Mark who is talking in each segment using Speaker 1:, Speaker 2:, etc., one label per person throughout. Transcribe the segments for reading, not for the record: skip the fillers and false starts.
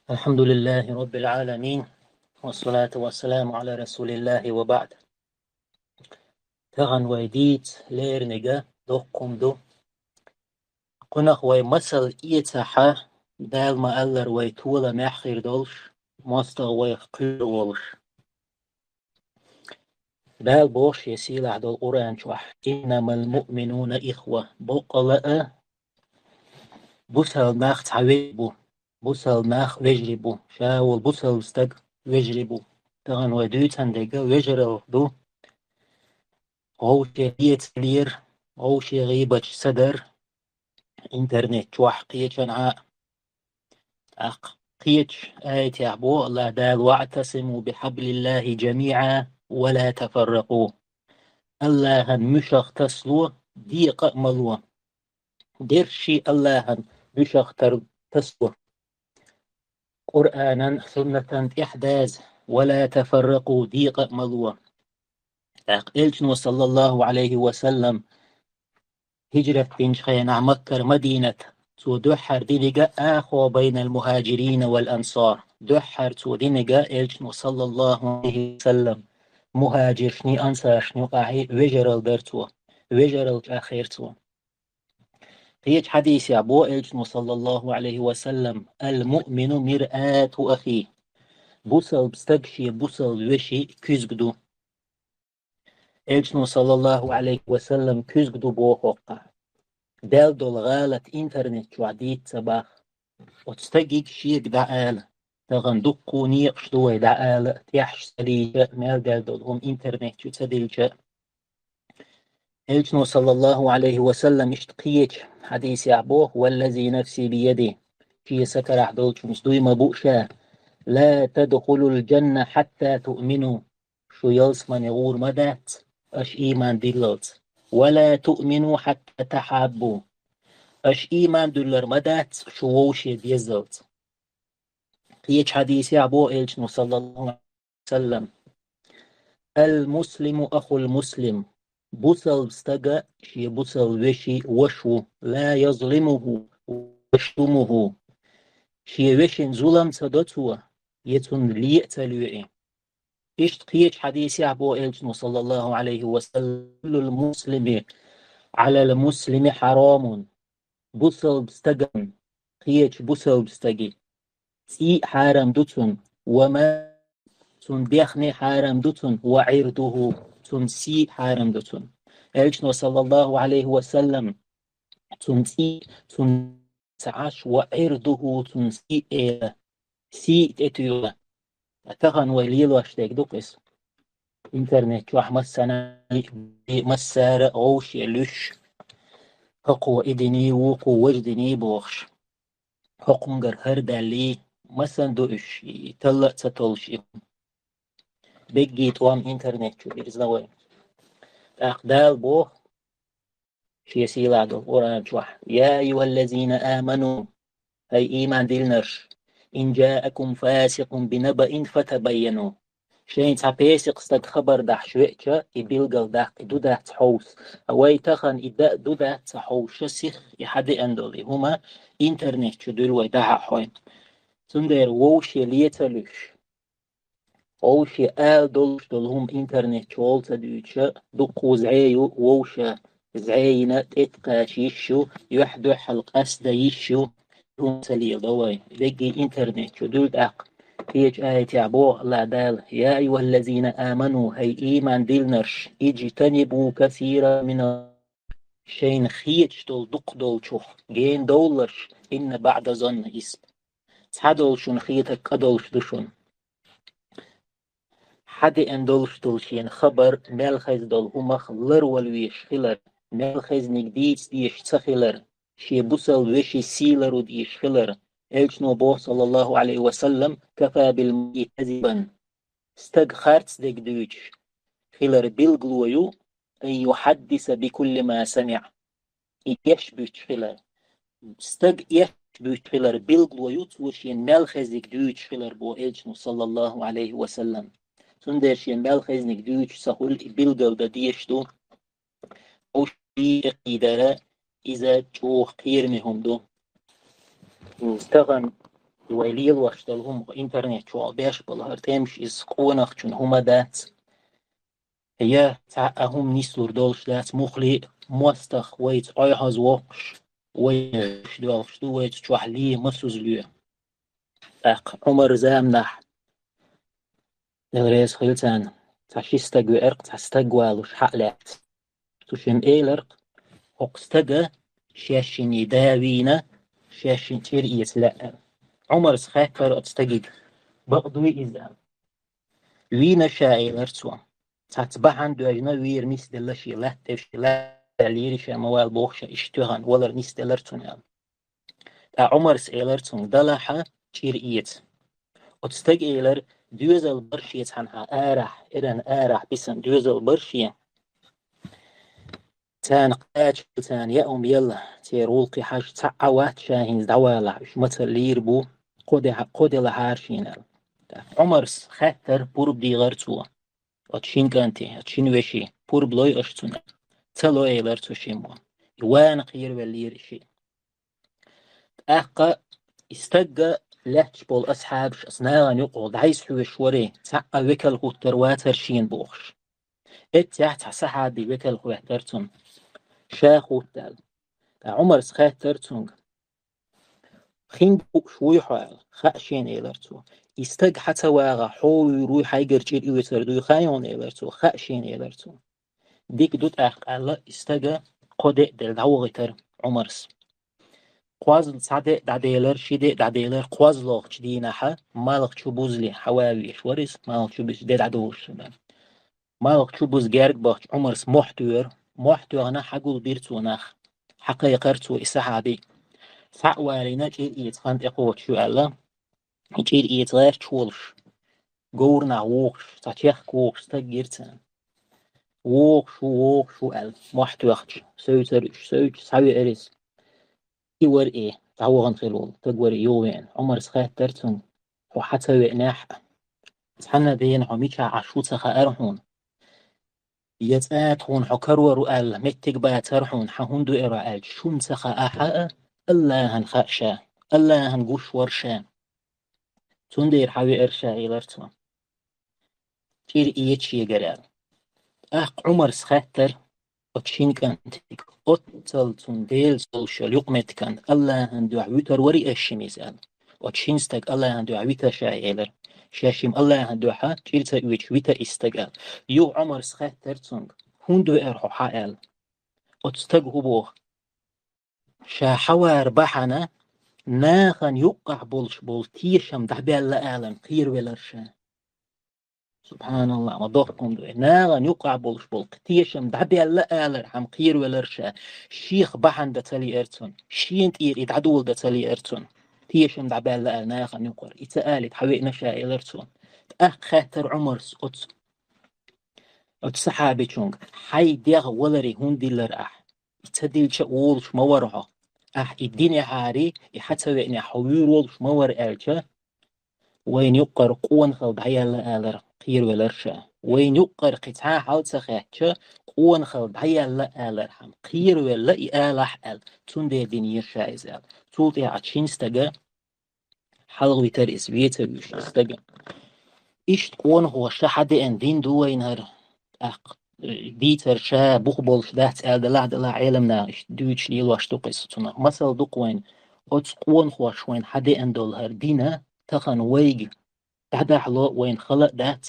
Speaker 1: الحمد لله رب العالمين، والصلاة والسلام على رسول الله وبعد. تغن ويديت ليرنجا دقم دو قنخ ويمثل إيتاحا دال ما ألر ويتولا محخير دولش مستغ ويقير ولش دال بوش يسيل عدو القرآن شوح إنما المؤمنون إخوة بقلاء بوسل ناخ تعويبو بوسل ناخ وجربو شاول بوسل استق وجربو تغن ويدوتان ديجا وجرل دو غوشي لير غوشي غيبة صدر إنترنت شوح قيتشن قيتش آية يعبو الله دال واعتصموا بحبل الله جميعا ولا تفرقوا الله مشخ تسلو ديق ملو درشي الله مشخ تسلو قرآنا سنة إحداث ولا تفرقوا ديق ملو إلشن صلى الله عليه وسلم هجرة بنش خينا مكة مدينة تو دحر دينجا آخو بين المهاجرين والأنصار دحر تو دينجا إلشن صلى الله عليه وسلم مهاجر شني أنصار شني قاعي وجرل درتو وجرل آخرتو هيج حديث يا أبو إلشن صلى الله عليه وسلم المؤمن مرآة أخيه بوصل بستقشي بوصل وشي كيزقدو إلشن صلى الله عليه وسلم كيزقدو بوخوقا دال دول غالة إنترنت شوعديت صباح وتستجيك شيك دعالة تغن دقو نيقش دوي دعالة تيحش سليجة مال دال دول هم إنترنت شو تدلجة إلشنو صلى الله عليه وسلم اشتقيت حديث يعبوه والذي نفسي بيده في سكر عدول شو مصدوي مبوشا لا تدخلوا الجنة حتى تؤمنوا شو يلس من يغور مدات أش إيمان دلت ولا تؤمنوا حتى تحابوا أش إيمان دولر مدات شو ووشي ديزلت قيش حديث يعبو إلشنو صلى الله عليه وسلم المسلم أخو المسلم بوصل بستقى شي بوصل وشي وشو لا يظلمه ويشتمه شي وشن ظلم صدتوا يتن ليأتلوئي إشت قيش حديث يعبو إلشنو صلى الله عليه وسلم كل المسلم على المسلم حرام بوصل بستقى قيش بوصل بستقى سي حارم دوتون وما تون بيخني حارم دوتون وعرضه تون سي حارم دوتون إلشنو صلى الله عليه وسلم تون سي تون سعاش وعرضه تون سي إيه سي إتيولا أتغن وليل واشتاك دوكس إنترنت وح مسنا مسار غوش يلوش حقو إدني وقو وجدني بوخش حقنجر هردالي مثلا دوش يطلع تطلش بيجي توام إنترنت شو بيرزنوي أقدال بوخ شي سيلاد القرآن شوح يا أيها الذين آمنوا هاي إيمان ديلنرش إن جاءكم فاسق بنبأ فتبينوا شين تعبيسق استد خبر دح شوئتشا إبيلغل دح إدو دح تحوس أواي تخن إدا دو دح تحوش سيخ يحدي أندولي هما إنترنت شو دول ويدح حوين سندر ووشي ليتلوش ووشي آل دولش دولهم إنترنت شوالتا دوشا دقو زعيو ووشا زعينا تتقاش يشو يحدو حلق أسدا يشو هم سليل دواي بيجي إنترنت شو دول دق هيج آية يعبو الله دال يا أيها الذين آمنوا هي إيمان ديلنرش اجتنبوا كثيرا من شين خيج دول دق دول شوخ جين دولرش إن بعد ظن اسم تحدول شون خيتك قدولش دشون حد اندولش دولشين خبر ملخز دول همخ لر والويش خلر ملخز نجديت ديش تخلر شي بوصل وشي سيلر وديش خلر إلشنو بوه صلى الله عليه وسلم كفى بالمرء كذبا استج خارتس ديك دوش خلر بالغلويو أن يحدث بكل ما سمع يشبش خلر استج يشبش خلر بالغلويو توشين ملخز ديك دوش خلر بو إلشنو صلى الله عليه وسلم سندرشين ملخز نيك دوش سهول بالغل دا ديشتو أو شي إقيدارا إذا جوخ قيرمهم دو استغن ويليل واشتلهم إنترنت شو بيش بالهر تمش إسقونخ شون هما دات هي تعهم نيسلور دولش دات مخلي موستخ ويت أيهاز وقش ويش دوالش دو ويت شوحلي مسوز ليه أق عمر زامنح الرئيس خلتان تاشيستقو إرق تستقوالوش حقلات تشم إيلرق هقستقى شاشين يداوينا شاشين تير يتلقى عمر سخاكر أتستقق بقضوي إذا وينا شاعر سوا تتبعن دوجنا وير ميس دلشي لا تفش لا ليرش موال بوخشة اشتغن ولا ميس دلرتون عمر سيلرتون دلحة تير إيت أتستق إيلر دوزل برشيت عنها آرح إرن آرح بسن دوزل برشي تان قاج تان يأم يلا تيرولقي حاج تعوات شاهين دوالا مش مثل ليربو قد لحارشين عمرس خاطر بورب دي غرتوا أتشين كانتي أتشين وشي بورب لوي أشتنا تلو إيلر تشيمو يوان قير واللير شي أقا استقى لاتش بول أصحابش أصناغان يقول دعيس حوش وري تعقى وكل غوتر واتر شين بوخش اتيحت صحابي وكل غوترتون شاخو تال عمر سخاترتون خين شوي حال خاشين إيلرتو يستق حتى واغا حول يروي حيقر جير إيوتردو خايون إيلرتو خاشين إيلرتو ديك دوت ألا استقى قدق دل دعوغتر عمرس قوازل سعدق دعديلر شيدق دعديلر قوازلوغ جديناحا مالغ بوزلي حواويش ورس مالغ بوز دي دعدوش مالغ بوز جارك باخ عمرس محتور أنا حقول بيرتو ناخ حقيقرتو إسحابي سعوالينا جير إيت خانت إقوت شو ألا جير إيت غير تشولش قورنا ووخش تاتيخ كوخش تاقيرتان ووخش أل محتوخش سويتر ساوي إريس إيور إيه تعوغن خلول تقور يوين عمر سخاه ترتن وحتى وإناح تحنا دين عميكا عشوتا خارحون يتآتون حكرور أل متك باترحون حهندو إرائل شون سخا أحاء الله هنخأشا الله هنقوش ورشا تندير حوي إرشا إلرتو تير إيتشي قرال عمر سخاتر أتشين كانتك أتلتون ديل سوشيال يقمت كان الله هندو عويتر وري أشميزان أتشين ستك الله هندو عويتر شايلر شاشيم الله هندو حا تيرتا ويتش ويتا استقال يو عمر سخاتر تونغ هندو إرحو حائل أتستق هبوغ شا حوار بحنا ناخن يقع بول تيرشم دحبي الله أعلم خير ولرشا سبحان الله ما ضوحكم دوي ناغن يقع بول قتيشم دحبي الله أعلم حم خير ولرشا شيخ بحن دتالي إرتون شين تير يتعدول دتالي إرتون تيشم دحبي الله أعلم ناخن يقر إتقالت حوي نشا إلرتون خاطر عمر أت صحابي شونغ حي ديغ ولري هون ديلر يتديل شاولش مورها الدنيا عاري حتى وإني حويرولش مور ألشا وين يقر قوان خلد هيا آلر قير ولرشا وين يقر قطعا حال سخاتشا قوان خلد هيا آلر حم قير ولا آلح آل تون دي دينير شايزال تولتي عتشين استقا حلوي تر إسبيتا بيش استقا إشت قوان هو شحدي أن دين دوينهر ديتر شا بوخبولش دهت دلع علمنا دوش ليل واشتو قصتنا مثل دوقوين قوان هو شوين حدي أن دولهر دينا تخن ويج ده حلو وين خلق ده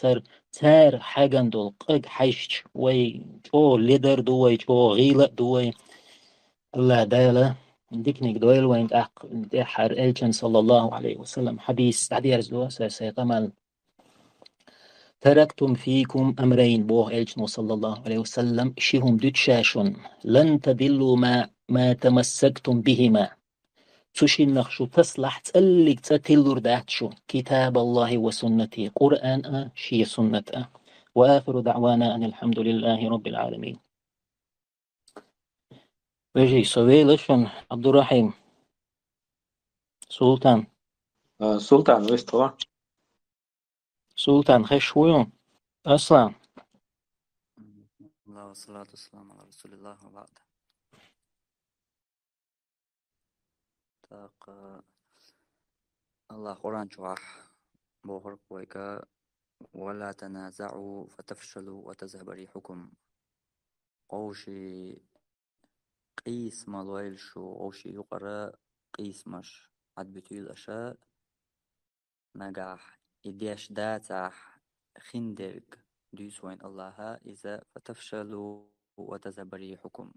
Speaker 1: تار حاجن دول قج حيش وي جو ليدر دوي جو غيلة دوي الله دالا ديكنيك دويل وين ده حر إلشن صلى الله عليه وسلم حديث تعدي أرزدوا سيقمل تركتم فيكم أمرين بوه إلشن صلى الله عليه وسلم شيهم دوتشاشون لن تدلوا ما تمسكتم بهما تشين نخشو تصلح تسلق تتلور داتشو كتاب الله وسنتي قرآن شي سنة وآخر دعوانا أن الحمد لله رب العالمين ويجي سويلشن عبد الرحيم سلطان
Speaker 2: سلطان ويش طبعا
Speaker 1: سلطان خشويون أصلا
Speaker 3: الله والصلاة والسلام على رسول الله وبعد تاق الله قرآن شوح بوهر قويكا ولا تنازعوا فتفشلوا وتذهب ريحكم قوشي قيس مالويل شو قوشي يقرأ قيس مش عد بتيل أشاء نجاح إديش داتح خندرك ديس وين الله إذا فتفشلوا وتذهب ريحكم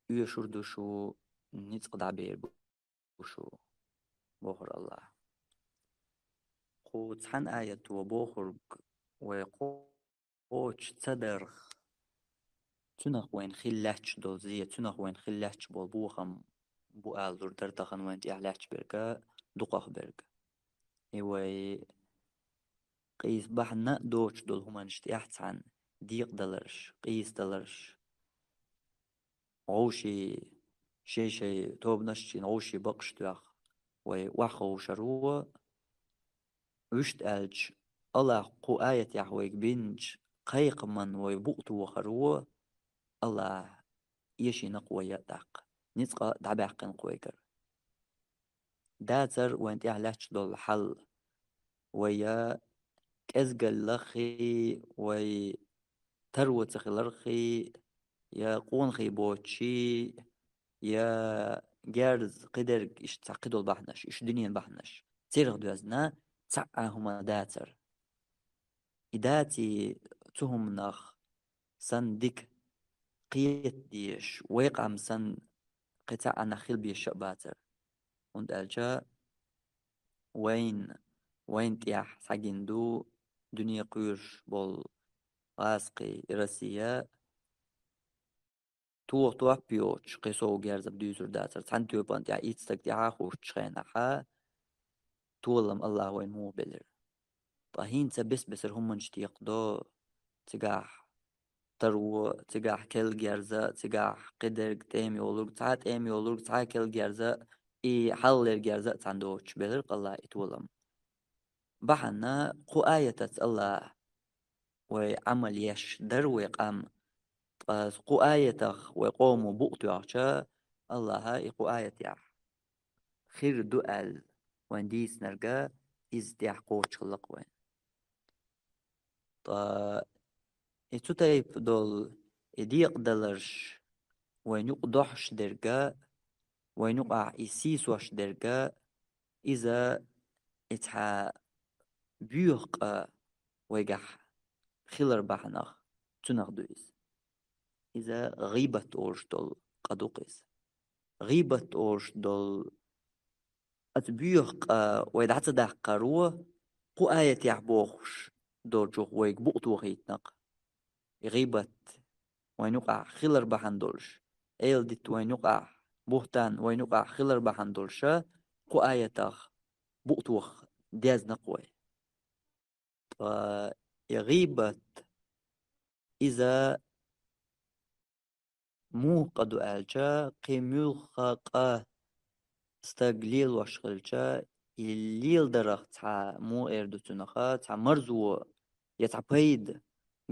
Speaker 3: يشردو شو نتقضى عبير بوشو بوهر الله قوت حن آية وبوخرج وقوش تصدر تنخ وين خلاتش دول زي تنخ وين خلاتش بول بوخم بو آلدور درتخن وين تيحلاتش بركا دقاق بركا إيوي قيس بحنا دوش دول همانشت يحتسان ديق دلرش قيس دلرش عوشي شي توب نشتين عوشي بقش تياخ وحو شروع وشت ألج الله قو آية يحويك بينج قيق من ويبوقت وخروع الله يشي نقوى يدق نتقى دعباق نقويكر داتر وانت يحلاتش دول حل ويا كزقل لخي وي تروت خلرخي يا قونخي بوتشي يا جارز قدر إش تعقدوا البحنش إش دنيا البحنش تيرغ دوازنا تعاهما داتر إداتي تهم نخ سن ديك قيت ديش ويقعم سن قطع نخيل بيش باتر und ألجا وين تياح ساقندو دنيا قيرش بول غاسقي إرسيا توح بيوش قيسو جارز بديزر داتر تحنتو بانت يا إيتستك تياها خوش تشخينها تولم الله وين مو بلر طاهين بسر هم منشتيق دو تقاح ترو تقاح كل جارزة تقاح قدر تيمي ولوك تعات ايمي ولوك تعات كل جارزة إي حل الجارزة تاندوش بلر الله يتولم بحنا قو آية الله وعمل يش در ويقام قو آية ويقوم بؤتوا الله هاي قو آية يح خير دؤل وانديس نرجع إزديح قوش خلق وين إتو تايب دول إديق دلرش وين يقضحش درجة وين يقع إسيس وش درجة إذا إتها بيوق ويجح خلر بحنخ تنخ دويس إذا غيبة أورش دول قدوقيس غيبة أورش دول أتبيوق ويدعت ده قروة قو آية يحبوخش دول جوخ ويك بؤتو غيتنق غيبة وين يقع خلر بحن دولش إيل ديت وين يقع بوهتان وين يقع خلر بحن دولشا قو آية تخ بؤتوخ دياز نقوي غيبة إذا مو قدو ألجا قيميوخا استقليل وشغلجا الليل درخ تا مو إردو تنخا تا مرزو يتعبيد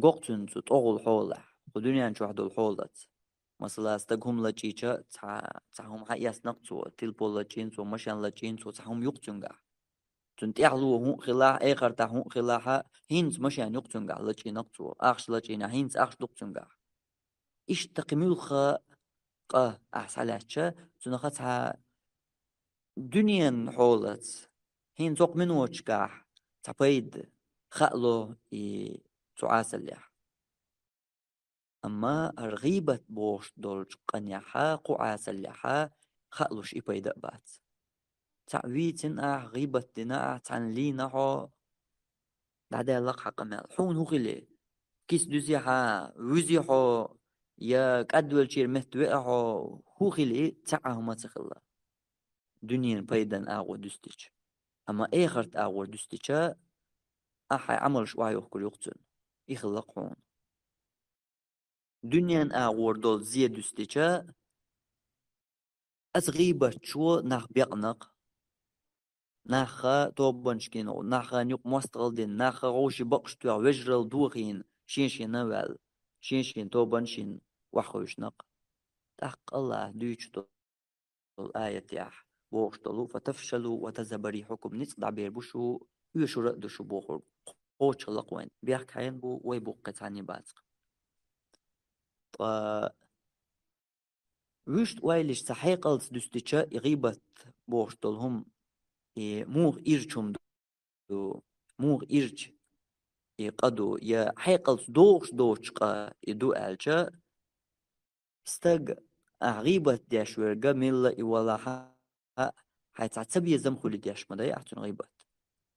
Speaker 3: قوقتن تطغل حولح ودنيا نشو حدو الحولت مثلا استقهم لجيجا تا هم حياس نقصو تلبو لجينسو مشان لجينسو تا هم يقتنغا تنتيعلو هون خلاح ايخر تا هون خلاحا هينز مشان يقتنغا لجي نقصو اخش لجينا هينز اخش دقتنغا إيش تقميوخا أحسالاتشا تنخا تا دنيا حولت هين زوق من وشكاح تعبيد خألو تعاسلح أما الغيبة بوش دولج قنيحا قعاسلحا خألوش إبايدأ بات تعويتن غيبة دنا تعنلينا هو دعدا لق حق مال حون هو غلي كيس دوزيحا وزيحو يا كادول شير مهتوئحو هو غلي تعاهو ما تخلا دنيا بايدن أغو دستيش أما إيخرت أغو دستيشا أحي عمل شوية يحكو يقتل يخلقون دنيا أغو دول زي دستيشا أتغيبة شو نخ بيقنق نخا توبنشكينو نخا نيوك مستغلدين نخا غوشي بقشتوا وجرل دوغين شين نوال شين توبنشين وحوش نق تحق الله ديش دول آية ياح بوغشتلو فتفشلوا وتذهب ريحكم نصدع بيربوشو يشو رأدشو بوخر قوش لقوين بيحك حين بو ويبو قتاني بازق وشت وايلش سحيقلس دستيشا غيبت بوغشتلهم موغ إرشم دو موغ إرش قدو يا حيقلس دوش قا يدو ألشا استق غيبت داش ورقا ميلا إولاها حيتعتبي يزم خولي داش مداي أحتون غيبت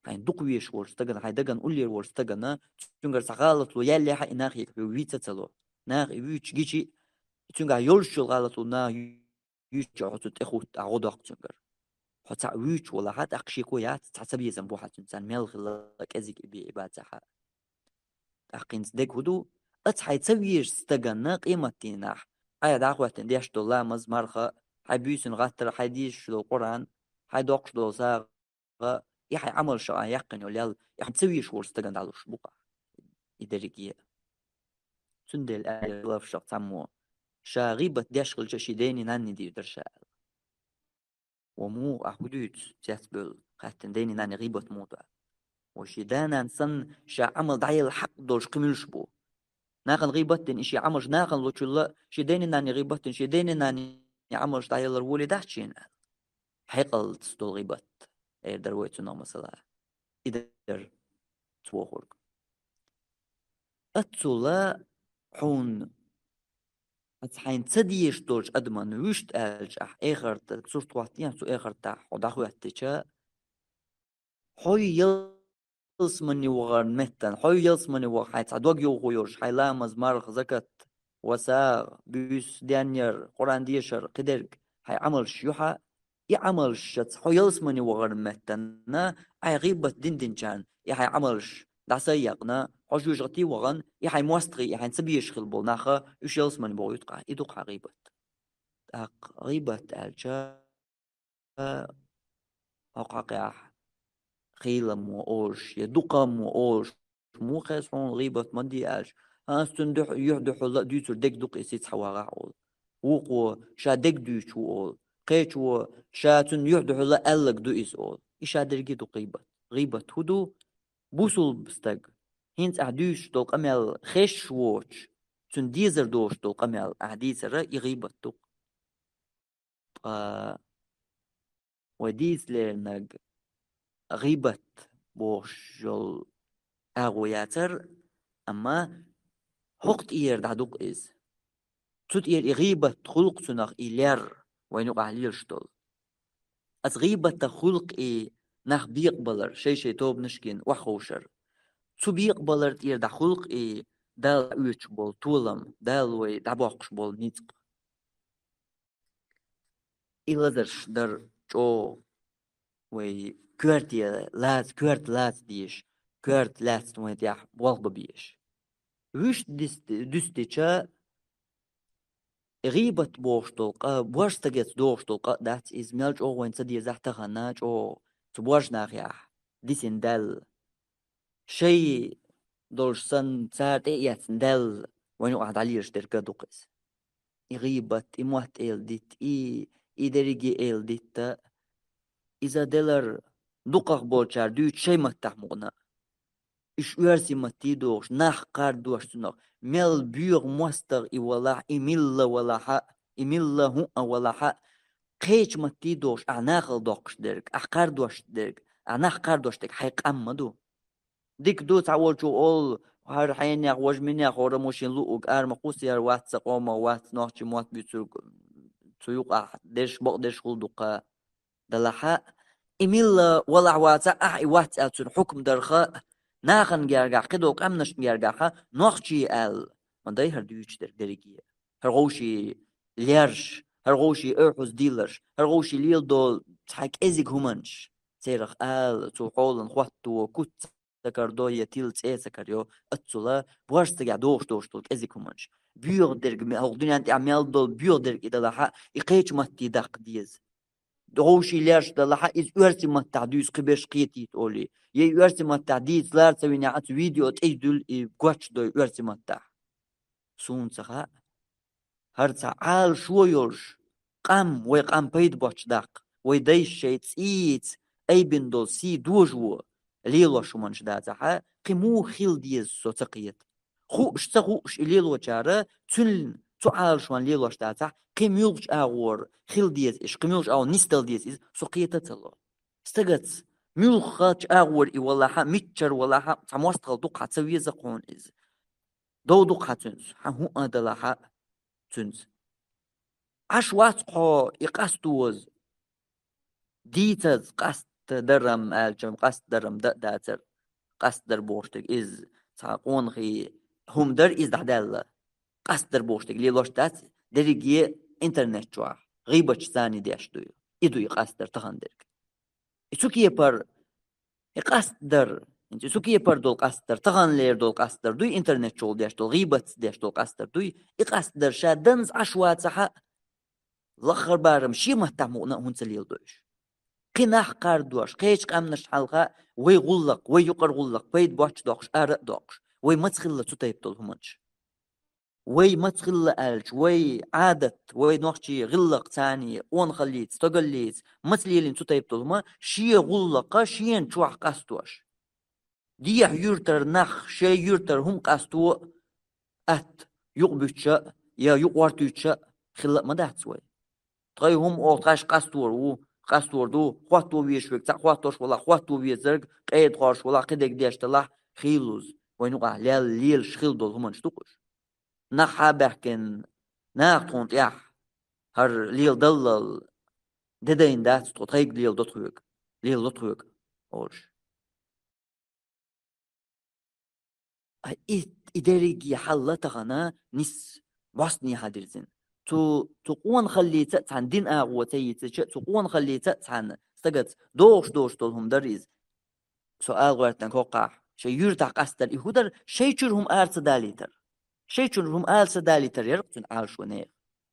Speaker 3: حين دقويش ورستقنا حيدقن أولي ورستقنا تنقر سغالت لو يالي حي ناخي ويتا تلو ناخي ويتش جيشي تنقر يولشو غالت لو نا يوتش عطو تخوت أغودق تنقر حتى ويتش ولا حتى أقشيكو يات تعتبي يزم بوحة تنسان ميل خلاك أزيك بإباتها أقين صدق هدو حيتسويش استقنا قيمة تيناح هاي دعوة تنديش دولا مزمرخة حيبيسن غاتر حيديش لو قرآن حيدوقش دو ساغ يحي عمل شو يقن يوليال يحي تسويش ورستقن دالوش بقى إدريكية سندل الآية لف شق تمو شاغيبة ديشغل شيديني ناني دي درشال ومو أحدود تيسبل خاتن ديني ناني غيبة موضع وشيدانا نسن شا عمل دعي الحق دولش قملش بو ناقن غيبتن إشي عمش ناقن لو تشلا شيديني ناني غيبتن شيديني ناني عمش دعي الرولي دحشين حيقل تستول غيبت درويتو نوم مثلا إدر توخرق أتسولا حون أتحين تديش دولش أدمان وشت ألج آخر تصورت وقتين سو آخر تاح وداخو يحتيشا حوي يلس مني وغان متن حوي يلس مني وغان حيت عدوغ يوغيوش حيلامز مارخ زكت وساغ بيس ديانير قرآن ديشر قدرك حي عمل شيوحا يعمل شت حوي يلس مني وغان متن أي غيبة دين جان يحي عملش دعسيقنا حوش غتي وغن يحي موستغي يحي نسبيش خلبو ناخا يشيلس من بو يتقع يدوق غيبة غيبة ألجا أقاقع خيلم وأوش يدوقم وأوش مو خيسون غيبة مندي ألج هاستن يحدح الله ديتر ديك دوق يسيت حواغا عول وقو شا ديك دوش وول قيتو شاتن يحدح الله ألق دو إس أول إشا درجي دو غيبة هدو بوسول بستق هينت أعديش دوق أمل خش ووش تن ديزر دوش دوق أمل أعديزر يغيبة دوق وديز لنق غيبة بوش جل أغوياتر أما حقت إير دعدوق إز تut إير غيبة خلق سنخ إلير وينوق عليل شتول أز غيبة خلق إيه نخ بيقبلر شي توب نشكين وحوشر تو بيقبلر تير دا خلق إيه دال أوش بول طولم دال وي دعبوقش بول نيتق إلازرش در جو وي كورت لات ديش كورت لات وين ديح بوالب بيش وش دستيشا غيبة بوشتلقا بوشتجت دوشتلقا دات إز ملج أو وين تدي زحت خناج أو تبوش ناخيح ديسن دل شيء دولش سن تسارت إيات دل وين وقعد عليش درجة دوقس غيبة إموات إل ديت درجة إل ديت إذا دلر دقق بولشار دوت شيء متحمقنا إش ويرسي متيدوش ناخ قاردوش تنوخ ميل بيغ موستغ إولاح إميلا ولاحا إميلا هو ولاحا قيش متيدوش أعناخل دوقش درك أقاردوش درك أعناخ قاردوش درك حيق أمدو ديك دو تعول شو أول هر حين يا وجمين يا خورا موشين لوق مقوس يا وات سقوما وات نوحش موات بيتسوق تيوق ديش بق ديش خلدوقا دلحا إميلا ولا واتا وات أتون حكم درخا ناخن جارجع قدوق أمنش جارجعها نوحشي من ده هردوش درجية هرغوشي ليرش هرغوشي أرحوز ديلرش هرغوشي ليل دول تحك إزيك همانش سيرخ تو حولن خواتو كوت سكردو يتيل سكريو أتصلا بواش تجع دوش دولك إزيك همانش بيور درج هو الدنيا أنت عمال دول بيور درج إذا لها إقيش متي دق ديز دوشي ليش ده لها إز أرسي متعديس قبش قيتي تقولي أرسي متعديس لا تسوي نعت فيديو تأجدل قوتش دو أرسي متع سون سخاء هرتع عال شويرش قام ويقام بيد بوش دق ويديش شيء تسيت أي بندول سي دوجو ليلو شو منش داتها قمو خيل ديز سو تقيت خوش تخوش ليلو جارة تن تعال شوان ليلو داتها قميوش أغور خيل ديز إيش قميوش أو نستل ديز إز سو قيتة تلو استغت ميلخاتش أغور إي والله ميتشر والله تموستقل دوقع تسوي زقون إز دو قاتنز هو أدلها تنز عشوات قو يقستوز ديتز قست درم الجم قست درم داتر قست در بوشتك إز تاقون خي هم در إز دعدال قست در بوشتك لي لوش دات دريجي إنترنت جوا غيبة ثاني ديش دوي إدو يقست در تخندرك إسوكي بر يقست در انت سوكي بر دول قستر تغن لير دول قستر دوي انترنت شول ديش دول غيبت ديش دول قستر دوي يقستر شادنز عشوات صحا لخر بارم شي مهتمونا هون سليل دوش قناح قاردوش قيش قامنش حلقة وي غلق وي يقر غلق بيد بوش دوخش ارق دوخش وي متخلة تتايب دول همانش وي متخلة ألج وي عادت وي نوخشي غلق تاني اون خليت استقليت متليلين تتايب دول هما شي غلقة شين شوح قستوش ديح يورتر نخ شي يورتر هم قاستو ات يقبتشا يا يقوارتوتشا خلق ما داتسوي تغي هم اوتاش قاستور و قاستور دو خواتو ويشوك تا خواتوش ولا خواتو ويزرق قيد قارش ولا قدك ديشتلا خيلوز وينوقع ليل شخيل دول هم نشتوقش نخ بحكن ناقونت يح هر ليل دلل ددين داتستو تغيق ليل دوتوك اوش إداريجي حلتها نس بوسني هادرزين تقون خليت عن دين أغوتي تقون خليت عن استجت دوش دولهم دريز سؤال غيرتن كوقع شيء يرتع قستر يهودر شيء شرهم أرس داليتر شيء شرهم أرس داليتر يرقصن عالشو نير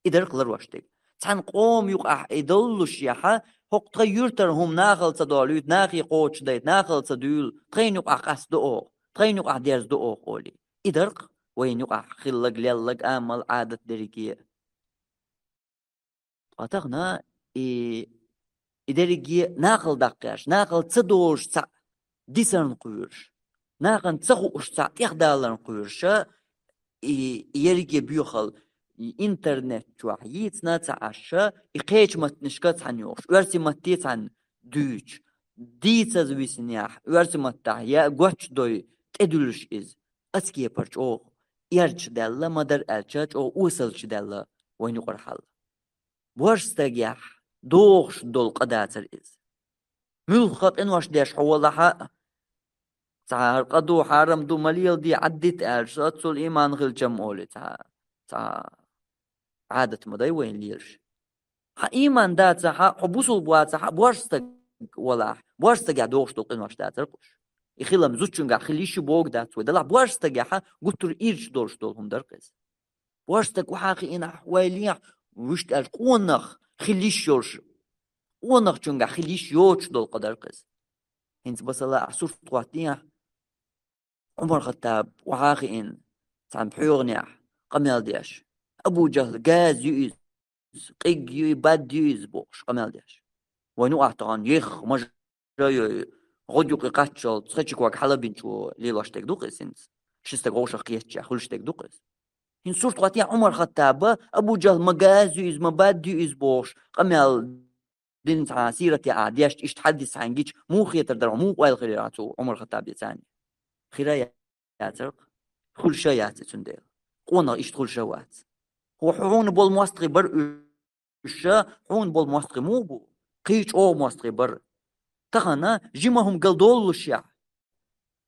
Speaker 3: إدار قلر واشتك عن قوم يقع يدلش يحا حق تغيرتر هم ناخل تداليت ناخي قوش ديت ناخل تدول تغين يقع قصد أو تغين يقع ديرز دو أو قولي إدرق وين يقع خلق ليلق آمل عادة دريكية أتغنا إدريكية ناقل دقاش ناقل تصدوش تسع ديسرن قويرش ناقل تسخوش تسع تيخدالن قويرش إيريكي بيوخل إنترنت جوا يتنا تعشى إقيش متنشكت عن يوش ورسي متيت عن دوش ديتز ويسنياح ورسي متاح يا قوش دوي تدلش إز أسكي برش أو يرش دالة مدر ألشاج أو وصلش دالة وين يقر حل بورستجيح دوخش دول قداتر إز ملخط إنوش ديش حولها تعار قدو حرم دو مليل دي عدت ألشات سول إيمان غل جمعولي تا عادة مداي وين ليرش إيمان دات حبوس البوات بورستج ولا بورستجيح دوخش دول إنوش داتر قش يخيلم زوجنجا خليش بوق دات ودلا بورستجيح قلتر إيرش دولش دولهم درقز بورستج وحاقي إنا حواليح وشت القونخ خليش يورش قونخ جنجا خليش يوش دول قدر قز هنت بسلا عصور تواتيح عمر خطاب وحاقي إن تعم بحيوغنيح قميل ديش أبو جهل غاز يؤيز قيق يباد يؤيز بوش قميل ديش وينو أعطان يخ مجرى غدوك قاتشل تخيشك واك حلبين شو ليلاشتك دوقس هنت شستك غوشا قيتشا خلشتك دوقس هن صورت قاتيا عمر خطاب أبو جهل مجاز يؤيز مباد يؤيز بوش قميل دين تعا سيرتي عاديش تحدث عن جيش مو خيتر درع مو قوال خيراتو عمر خطاب يتاني خيرا ياترق كل شيء ياتي قونا كل شوات هو حون بول مواستقي بر الشا حون بول مواستقي مو بو قيش او مواستقي بر تخنا جيمهم قلدول الشيع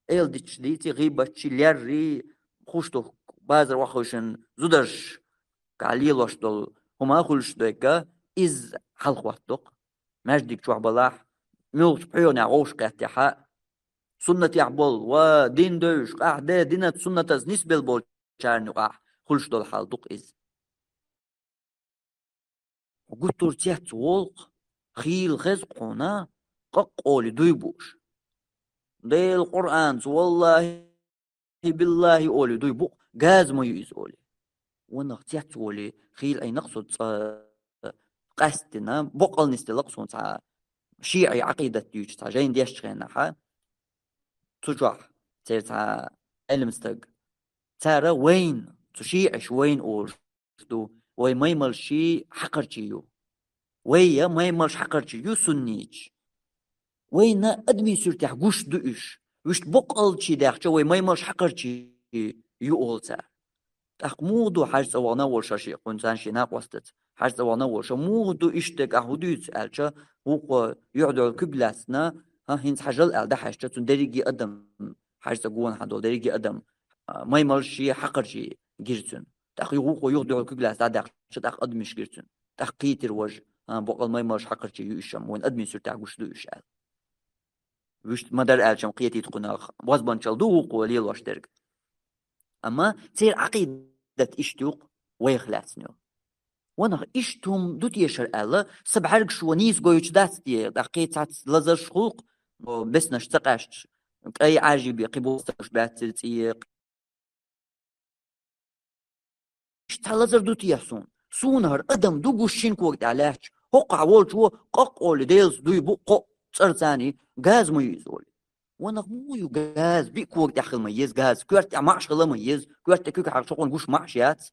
Speaker 3: ايل ديتش ديتي غيبة تشيليري خوشتو بازر وخوشن زودرش قاليلوش دول هما خلش دوكا إز حلق واتوق مجدك شوح بلاح ميلش بحيون يعوش قاتحا سنة يعبول ودين دوش قاعدة دينة سنة نسبة البول شارني قاح خلش دول حلدوق إز وقلت ترتيح تولق خيل خزقونا قولي دويبوش دي القرآن والله بالله أولي دويبوش غاز ما يؤيز أولي ونختيح تولي خيل أي نقصد قستنا بقل نستلق صون تاع شيعي عقيدة يوش تاع جاين ديش غينا تجح تير تاع علم استق تارا وين تشيعش وين أورشتو وي ما يملشي حقرتيو ويا ما يملش حقرتيو سنيج وين أدمي سرتح قوش دوش وش بقل شي داخل وي ما يملش حقرتي يقولتا تقمودو حاجة وانا ورشاشي قنسان شناق وستت حاجة وانا ورشا مودو اشتك أهوديت ألشا وقو يعدو الكبلاتنا هنس حاجة ألدا حاجة تندريجي أدم حاجة قوان حدو دريجي أدم ما يملشي حقرتي جيرتون تأخي وقو يعدو الكبلات داخل تأخ أدمش جيرتون تأخيتر وجه بقل ما يملش حقرتي يوشم وين أدمي سرتح قوش دوش أل وش مدار ألشم قيتي تقنا غصبان شلدو وقو ليل واشترك أما تصير عقيدة إشتوق ويخلصنيو وانا إشتهم دوت يشر ألا سبعرق شو نيس قويش داستي عقيدة لازر شخوق بس نشتقاش أي عاجب قبوستش باتلتي إشتا لازر دوت يحسون سونهر أدم دو قوشين كوكت علاش هقع والشو قاقول ديلز دوي بقو تسرتاني غاز ميزول وانا مويو غاز بيكوك داخل ميز غاز كورت معش غلا ميز كورت كوك حق شغل نقوش معشيات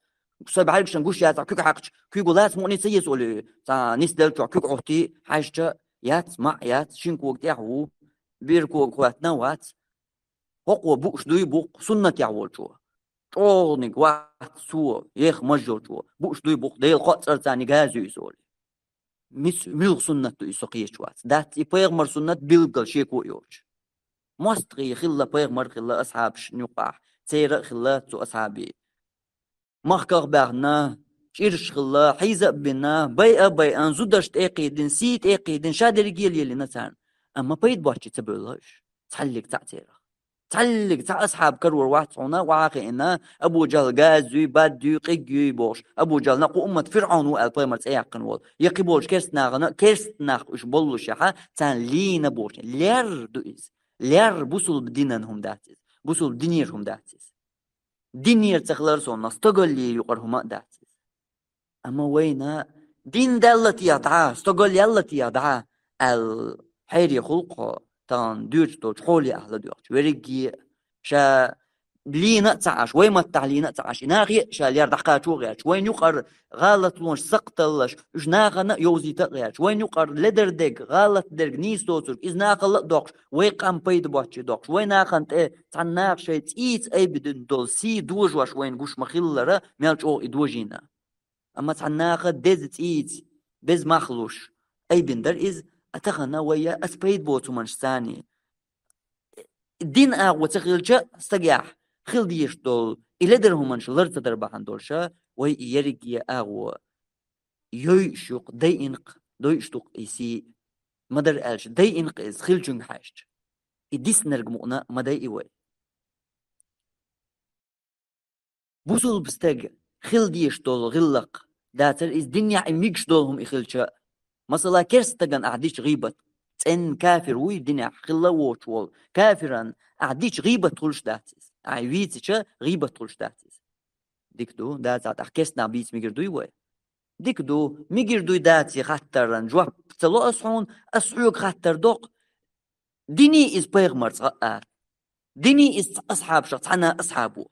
Speaker 3: سبب عليك نقوش يات كوك حق كوك لات مو نيس يسول تا نيس دل كوك اوتي حاجه يات مع يات شين كوك تاعو بير كوك وات نوات هو بوش دوي بوق سنه يعول شو طونك وات سو يخ مجور شو بوش دوي بوق ديل قصر ثاني غاز يسول ميل سنه يسقيش وات دات يبيغمر سنه بيلقل شيكو يوش مستغي خلا بيغمر خلا أصحاب شنوقع تيرا خلا تو أصحابي مخكر بعنا شيرش خلا حيزة بنا بي أن زودش تأقيدن سيت أقيدن شادر جيل يلي نتان أما بيد باشي تبرلش تعلق تعتيرا تعلق تع أصحاب كرور واتعونا وعاقئنا أبو جهل غازوي بادو قيقوي بوش أبو جهل نقو أمة فرعون والبيمر تأيقن وال يقبولش كيرستناغ إش بولوش يحا تان لينا بوش لير دوئز لير بوصل بدينهم داتس بوصل دينيرهم داتس دينير تخلر صون استقل لي يقرهم داتس أما وين دين دلتي يدعى استقل يلتي يدعى الحيري خلقه تان ديرت دوش حولي أهل دوش ورقي شا لينا تعاش وين ما تعلينا تعاش ناغي شالير دقاتو غيرش وين يقر غلط لونش سقطلش اش ناغنا يوزي تغيرش وين يقر لدردق غلط درق نيس توتر از ناغل دوقش وي قام بيد بوتشي دوقش وين ناغنت تناغ شي تيت اي بدن دول سي دوج واش وين غوش مخيلره مالش او ادوجينا اما تناغ دز تيت بز مخلوش اي بندر از اتغنا ويا اسبيد بوتو منشتاني الدين اغو تخيلجا استقياح خل ديش دول إلى درهم منش لرت دربان دولشا وي يرجي أغو يشوق دي إنق دو يشتوق إسي مدر ألش دي إنق إز خل جنگ حاجت إديس نرجمونا مدى إيوي بوصل بستج خل ديش دول غلق داتر إز دنيا ميكش دولهم إخلشا مثلا كرستجن أعديش غيبة إن كافر وي دنيا خلا ووتشول كافرا أعديش غيبة طولش داتس عيويتش غيبة طولش داتس ديكدو دات أحكيسنا بيت ميجردوي وي ديكدو ميجردوي داتي خطرن جواب تلو أصحون أصحوك خطر دوق ديني إز بيغمر صغار ديني إز أصحاب شخص أنا أصحابه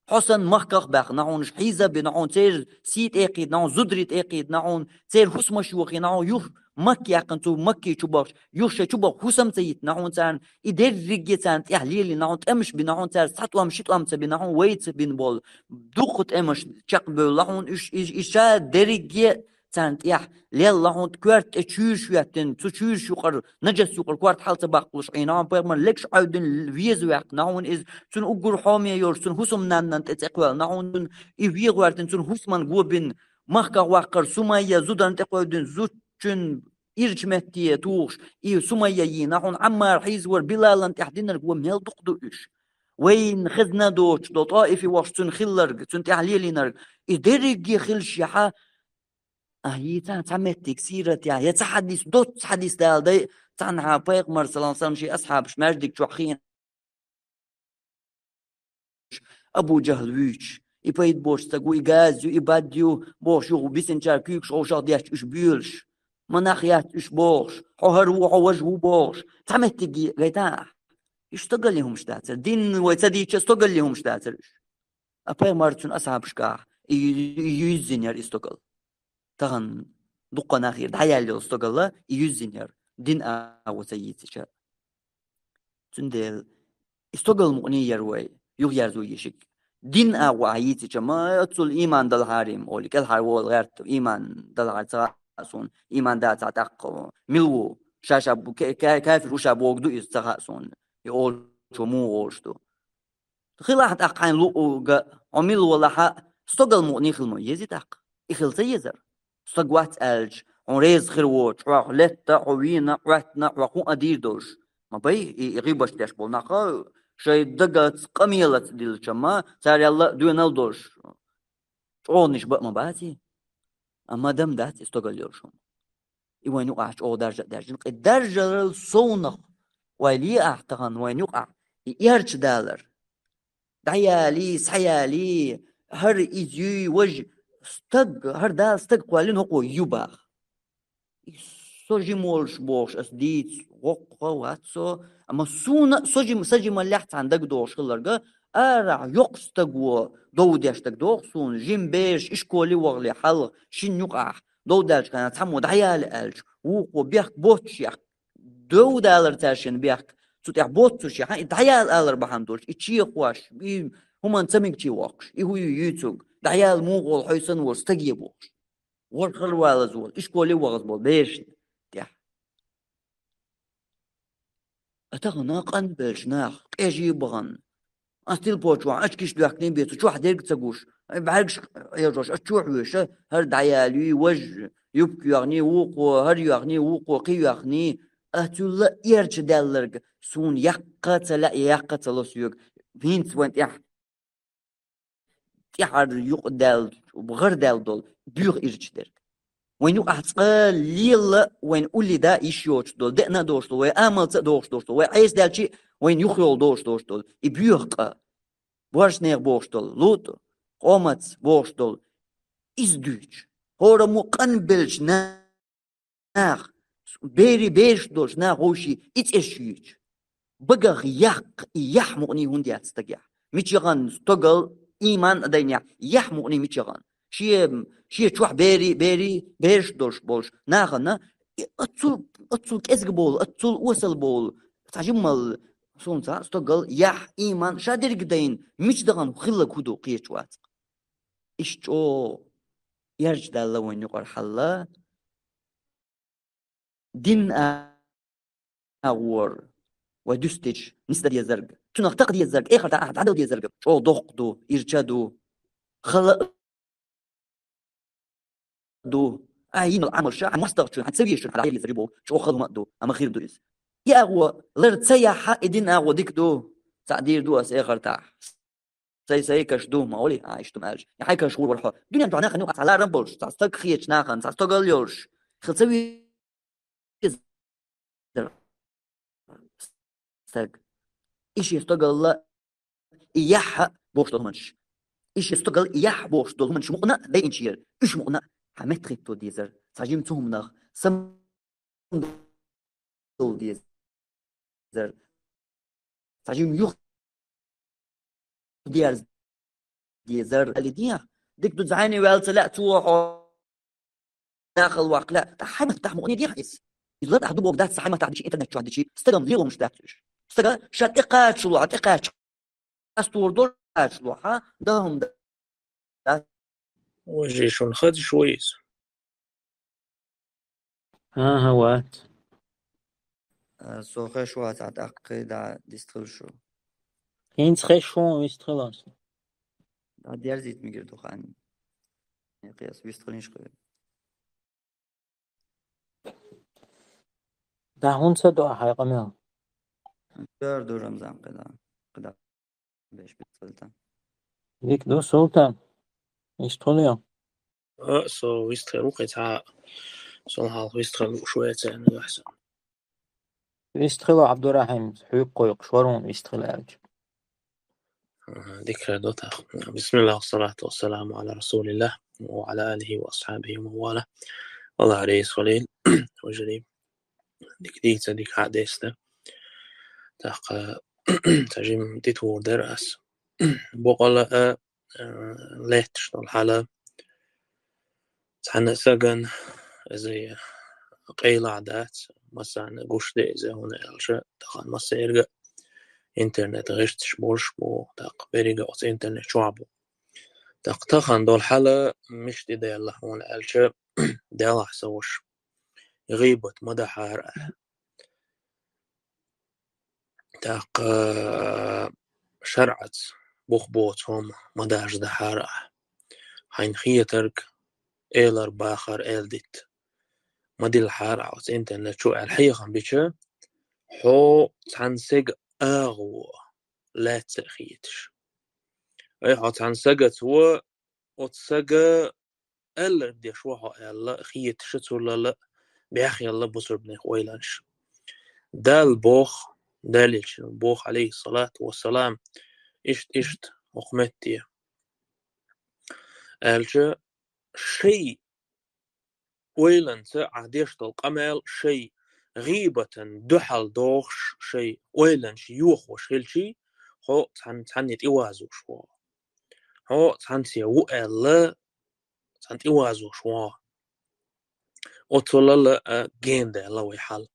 Speaker 3: حسن محقق باق نعون حيزة بنعون تير سيت اقيد نعون زدريت اقيد نعون تير حسم شوخي نعون يوح مكي يقنتو مكي چوباش يوش چوباش حسم تيت نعون تان إدر رجي تان تحليلي نعون تأمش بنعون تار سطوام شطوام تبنعون ويت بنبول دوخت أمش تقبل لعون إشا درجي تان تيح ليلهون كوارت تشوش ياتن تشوش يقر نجس يقر كوارت حالة باقلش عينان بيرمر لكش عودن فيز ويق نعون إز تون أقر حامية يورسون حسم نانن تتقوال نعون إفيغ وارتن تون حسمان قوبن مخكا واقر سمايا زودان تقوالدن زودشن إرجمتية توش سمايا ينعون عمار حيزور بلالان تحدين القوة ميل دقدو إش وين خذنا دوش دو طائفي واش تون خلرق تون تحليلي نرق إدرقي خلش يحا هي تعمت كثيرة يعني يتحدث دوت حديث دال تنها بيغمر صلى الله عليه وسلم شي أصحاب شماجدك شوحين أبو جهل ويش يبيد بوش تقو يجازو يباديو بوش يغو بيسنجار كيكش أو شاديات إش بيلش مناخيات إش بوش حهر وجهو بوش تعمت تجي غيتاح يشتغل لهم شتاتر دين ويتدي يشتغل لهم شتاتر أبي مرتون أصحاب شكاح يزينير استقل تغن دقة ناخير دعيا اللي استقل يزينير دين أو سيد تندل استقل مغني يروي يغيرزو يشك دين أو عيتي ما يتصل إيمان دل حارم أولي كل حارو غير إيمان دل عرصون إيمان دا تعتق ملو شاشا كافر وشا بوغدو يستغاسون يقول شمو غوشتو خلاص أقعن لو عميل ولا حق استقل مغني خلمو يزيدق يخل تيزر استقوات ألج ونريز خيروت وحلت وينا وحتنا وحو أدير دوش ما بي يغيبش داش بولناقا شي دقت قميلة ديل شما ساري الله دوينال دوش عونش بق ما باتي أما دم دات استقل يرشم يوين يقع أو درجة الدرجة الصونخ ويلي أحتغن وين يقع يرش دالر دعيالي سحيالي هر إيزي وج استق هر دا استق قوالين هقو يباخ سوجي مولش بوش أسديت وقوة واتسو أما سونا سوجي ملحت عندك دوش خلرقا أرع يقستقو دو داشتك دوغ سون جيم بيش إشكولي وغلي حلق شين يقع دو دالش كانت حمو دعيالي ألش وقو بيخ بوتش يخ دو دالر تاشين بيخ تطيح بوتش يخ دعيال ألر بحمدوش إتشي خواش هما نسميك تشي واقش إهو يوتوغ دعيال موغول حيسن ورستقي بوش ورخل والزول إشكولي وغزبول بيش أتغنى قنبلش ناخ إيجي بغن أستيل بوشوا أشكيش دوحكني بيتو شو حديرك تسقوش بعرقش يرجوش أشوح ويش هر دعيالي وج يبكي يغني وقو هر يغني وقو قي يغني أتولا يرج دالرق سون يقتل يقتل سيوك بينت وانت يحر يقدل وبغر دال دول بيغ إرج درق وين يقع ليل وين قولي دا يشيوش دول دقنا دوش دول وين آمل دوش دول وين عيس دالشي وين يخيول دوش دول يبيوغ بوش نيغ بوش دول لوت قومت بوش دول إزدوش هورا مو قنبلش ناخ بيري بيش دوش ناخ وشي إتشيوش بقى يح مغني هندي هتستقيح ميتشيغان استقل إيمان أدينيا يح مغني ميتشيغان شيء تروح بيري بيش دوش بولش ناخنا أتصل كأسق بول أتصل وصل بول تعجمل صونتا استقل يح إيمان شادر قدين مش دغن خلق هدو قيش وات إشتو يرج دالله وين يقر حلا دين أور ودستج نستا دي الزرق تنغتق دي الزرق إيه خلتا أحد عدو دي الزرق شو ضغطو إرشادو خلق دو عين العمل شاع مستغشون هتسوي شو على اللي زريبو شو خذوا مقدو أما خير دويس يا أغوى لرتسيا حق دين أغوى ديك دو تعدير دو أس إخر تاع سي كشدو ما أولي عايشتم ألج يا حي كشهور والحر دنيا نجوا ناخن نوقع على رمبلش تعستق خيش ناخن تعستق اليورش خلتسوي استق إيش يستقل الله إياح بوش ضمنش إيش يستقل إياح بوش ضمنش مقنع ده إنشير إيش مقنع حمت خيتو ديزر تعجم توم نغ سم ديزر تعجم يخ ديزر اللي ديا ديك تزعاني والت لا توح داخل واقع لا تحمل تحت مغني دي حيس يلا تحدو بوك دات صحيح ما تعدي شيء انترنت شو عندي شيء استلم ليهم مش داتش استلم شات اقات شو اقات استور دول شو ها دهم
Speaker 4: وجي شون خد شويس
Speaker 1: هوات
Speaker 3: سوخه شو هتعتقد ديستخل شو
Speaker 1: این خشون ويستخلاص
Speaker 3: ديار زيت ميجردو خاني قياس ويستخلينش قوي
Speaker 1: ده هون صدق حقيقة مياه
Speaker 3: دو رمضان قدا بيش بتفلتا
Speaker 1: ديك دو سلطان يستخليا
Speaker 4: سو ويستخلو قيتها سو حال ويستخلو شوية تاني أحسن
Speaker 1: يستخلا عبد الرحيم حيق قويق شورون يستخلا ألج
Speaker 4: ذكر دوتا. بسم الله والصلاة والسلام على رسول الله وعلى آله وأصحابه ومواله. والله رئيس وليل وجريب ديك ديتا ديك حادثة تاق تجيم ديتور درس بقول ليتش الحالة تحنا سجن زي قيل عادات مثلا قوش دي زي هنا الشيء تخان مسا يرجع إنترنت غشتش بولش بو تاق بريجا أوت إنترنت شعبو تاق تخان دول حالة مش دي الله هنا الشيء دي الله سوش غيبة مدى حارة تاق شرعت بوخبوتهم مداش ده حارة حين خيترك إيلر باخر إيلدت مدي الحارة أوت إنترنت شو الحيخم بيشا حو تنسق أغو لا تسخيتش أي حو تنسقت هو وتسقى ألا بدي شوحو ألا خيتش تسولا لا بيخي الله بصر بني خويلانش دال بوخ داليش بوخ عليه الصلاة والسلام إشت وقمتي ألجا شيء ويلانت عديش القمال شيء غيبة دحل دوخش شيء ويلانش يوخوش هلشي هو تعني إوازو شوا هو تعني وألا تعني إوازو شوا وطلال جين ده الله يحل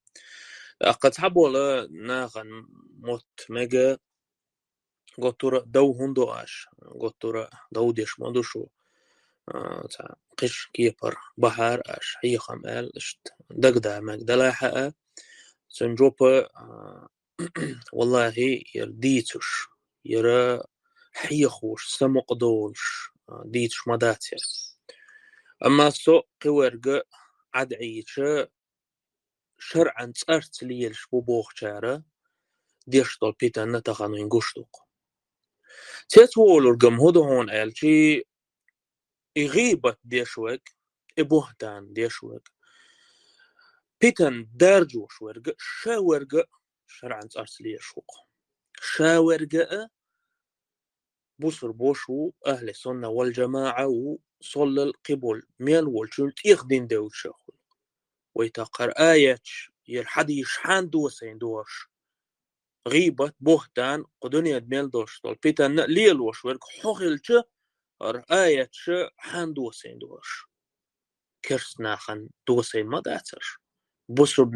Speaker 4: قد حبوا ناغن موت مجا قطورة دو هندو آش قطورة دو ديش مدوشو تا قش كيبر بحر آش هي خمال اشت دقدا مجدلا حقا سنجوبا والله يرديتش يرى حيخوش سمق دولش ديتش مداتر أما سو قوارق عدعيش شرعا تأرت ليلش ببوخ شارة ديشتول بيتا نتغانو ينقشتوق تيتوول ورقم هدو هون ألشي إغيبت ديشوك إبوهتان ديشوك بيتان دارجوش ورق شاورق شرعا تأرت ليلشوق شاورق بصر بوشو أهل السنة والجماعة وصل القبول ميل والشلت يخدين داود شاخل ويتقر آيات يرحدي يشحان دوسين دوش غيبة بوهتان قدنيا دميل دوش طول بيتان ليل وشورك حوغلش آيات حان دوسين دوش كرس ناخن دوسين ما داتر بصرب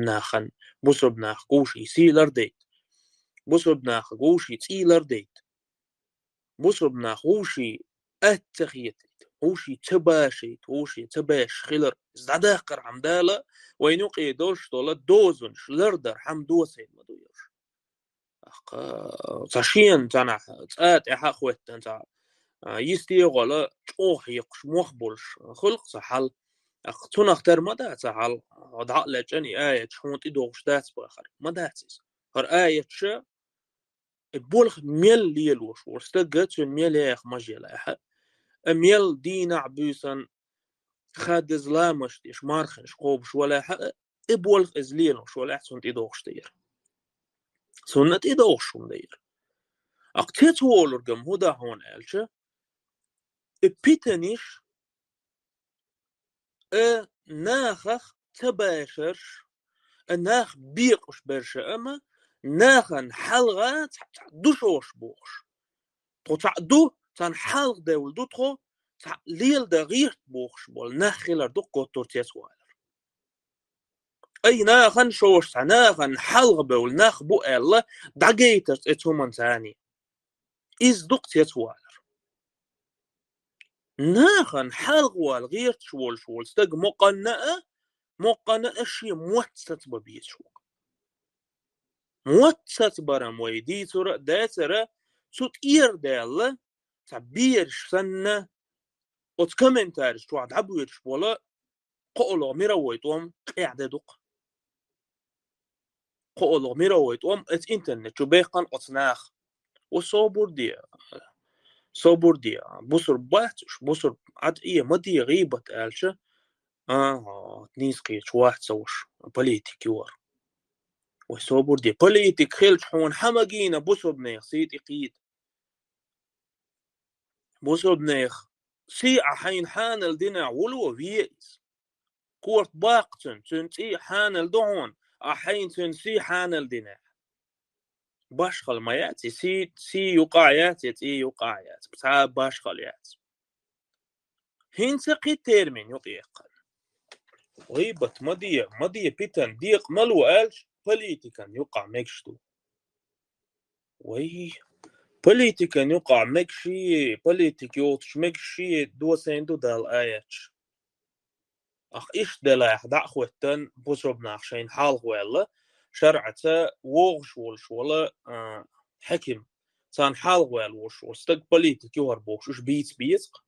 Speaker 4: ناخ قوشي سيلر ديت بصرب ناخ قوشي تيلر ديت بصرب ناخ قوشي أتخيت قوشي تباشيت قوشي تباش خلر زداقر عمدالة وينوقي دوش طولة دوزن شلردر حم دوسين ما دويرش تشين تنا تات إحا خوت تنا يستي ولا أوه يقش مخبلش خلق سحل أختون أختار ما دات سحل وضع لجني آية شون تدوش دات بآخر ما داتس هر آية شة بولخ ميل ليلوش ورستجت ميل ياخ مجيلا إحا ميل دين عبوسن خد زلامش تيش مارخنش قوبش ولا إحا بولخ إزليلوش ولا أحسن تدوش تير سنة تدوش دير أقتيت وولرجم هدا هون ألشة بيتنيش ناخخ تباشرش ناخ بيقش برشا أما ناخن حلغة دوشوش بوش دو تان حلغ دول دو تخو ليل دا غيرت بوش بول ناخ خيلر دو قطور تيسوالر أي ناخن شوش ناخن حلغ بول ناخ بو ألا دقيتر اتومن تاني إز دوق تيسوالر ناخن حلغوال غير شول استق مقنعة شي موتست ببيشوك موتست برام ويدي ترى داترة تطير دالة تعبيرش سنة وتكمنتارش توعد عبويرش ولا قولو ميرويتوم قاعدة دق قولو ميرويتوم ات انترنت بيقن اتناخ وصوبور دي بصر باتش بصر عد إيه مدي غيبة ألشة نيسقيش واحد سوش بوليتيكي ور وصوبور دي بوليتيك خيلش حون حماقينا بصر بنيخ سيد إقيد بوسو بنيخ سي حين حانل دينا ولو فيز كورت باقتن تنتي حانل دهون حين تنسي حانل دينا باشخل ما ياتي سي يقع ياتي تي يقع ياتي بتاع باشخل ياتي هين سقي تيرمين يقيق غيبة مدية بيتن ديق ملو ألش بوليتيكان يقع مكشتو وي بوليتيكان يقع مكشي بوليتيك يوتش مكشي دو سيندو دال آياتش إيش دلاح دع خوتن بوسربنا عشان حال ولا شرعته وغش ولش ولا حكم سان حال ولا وش وستق بوليتيك يوهر بوش بيتق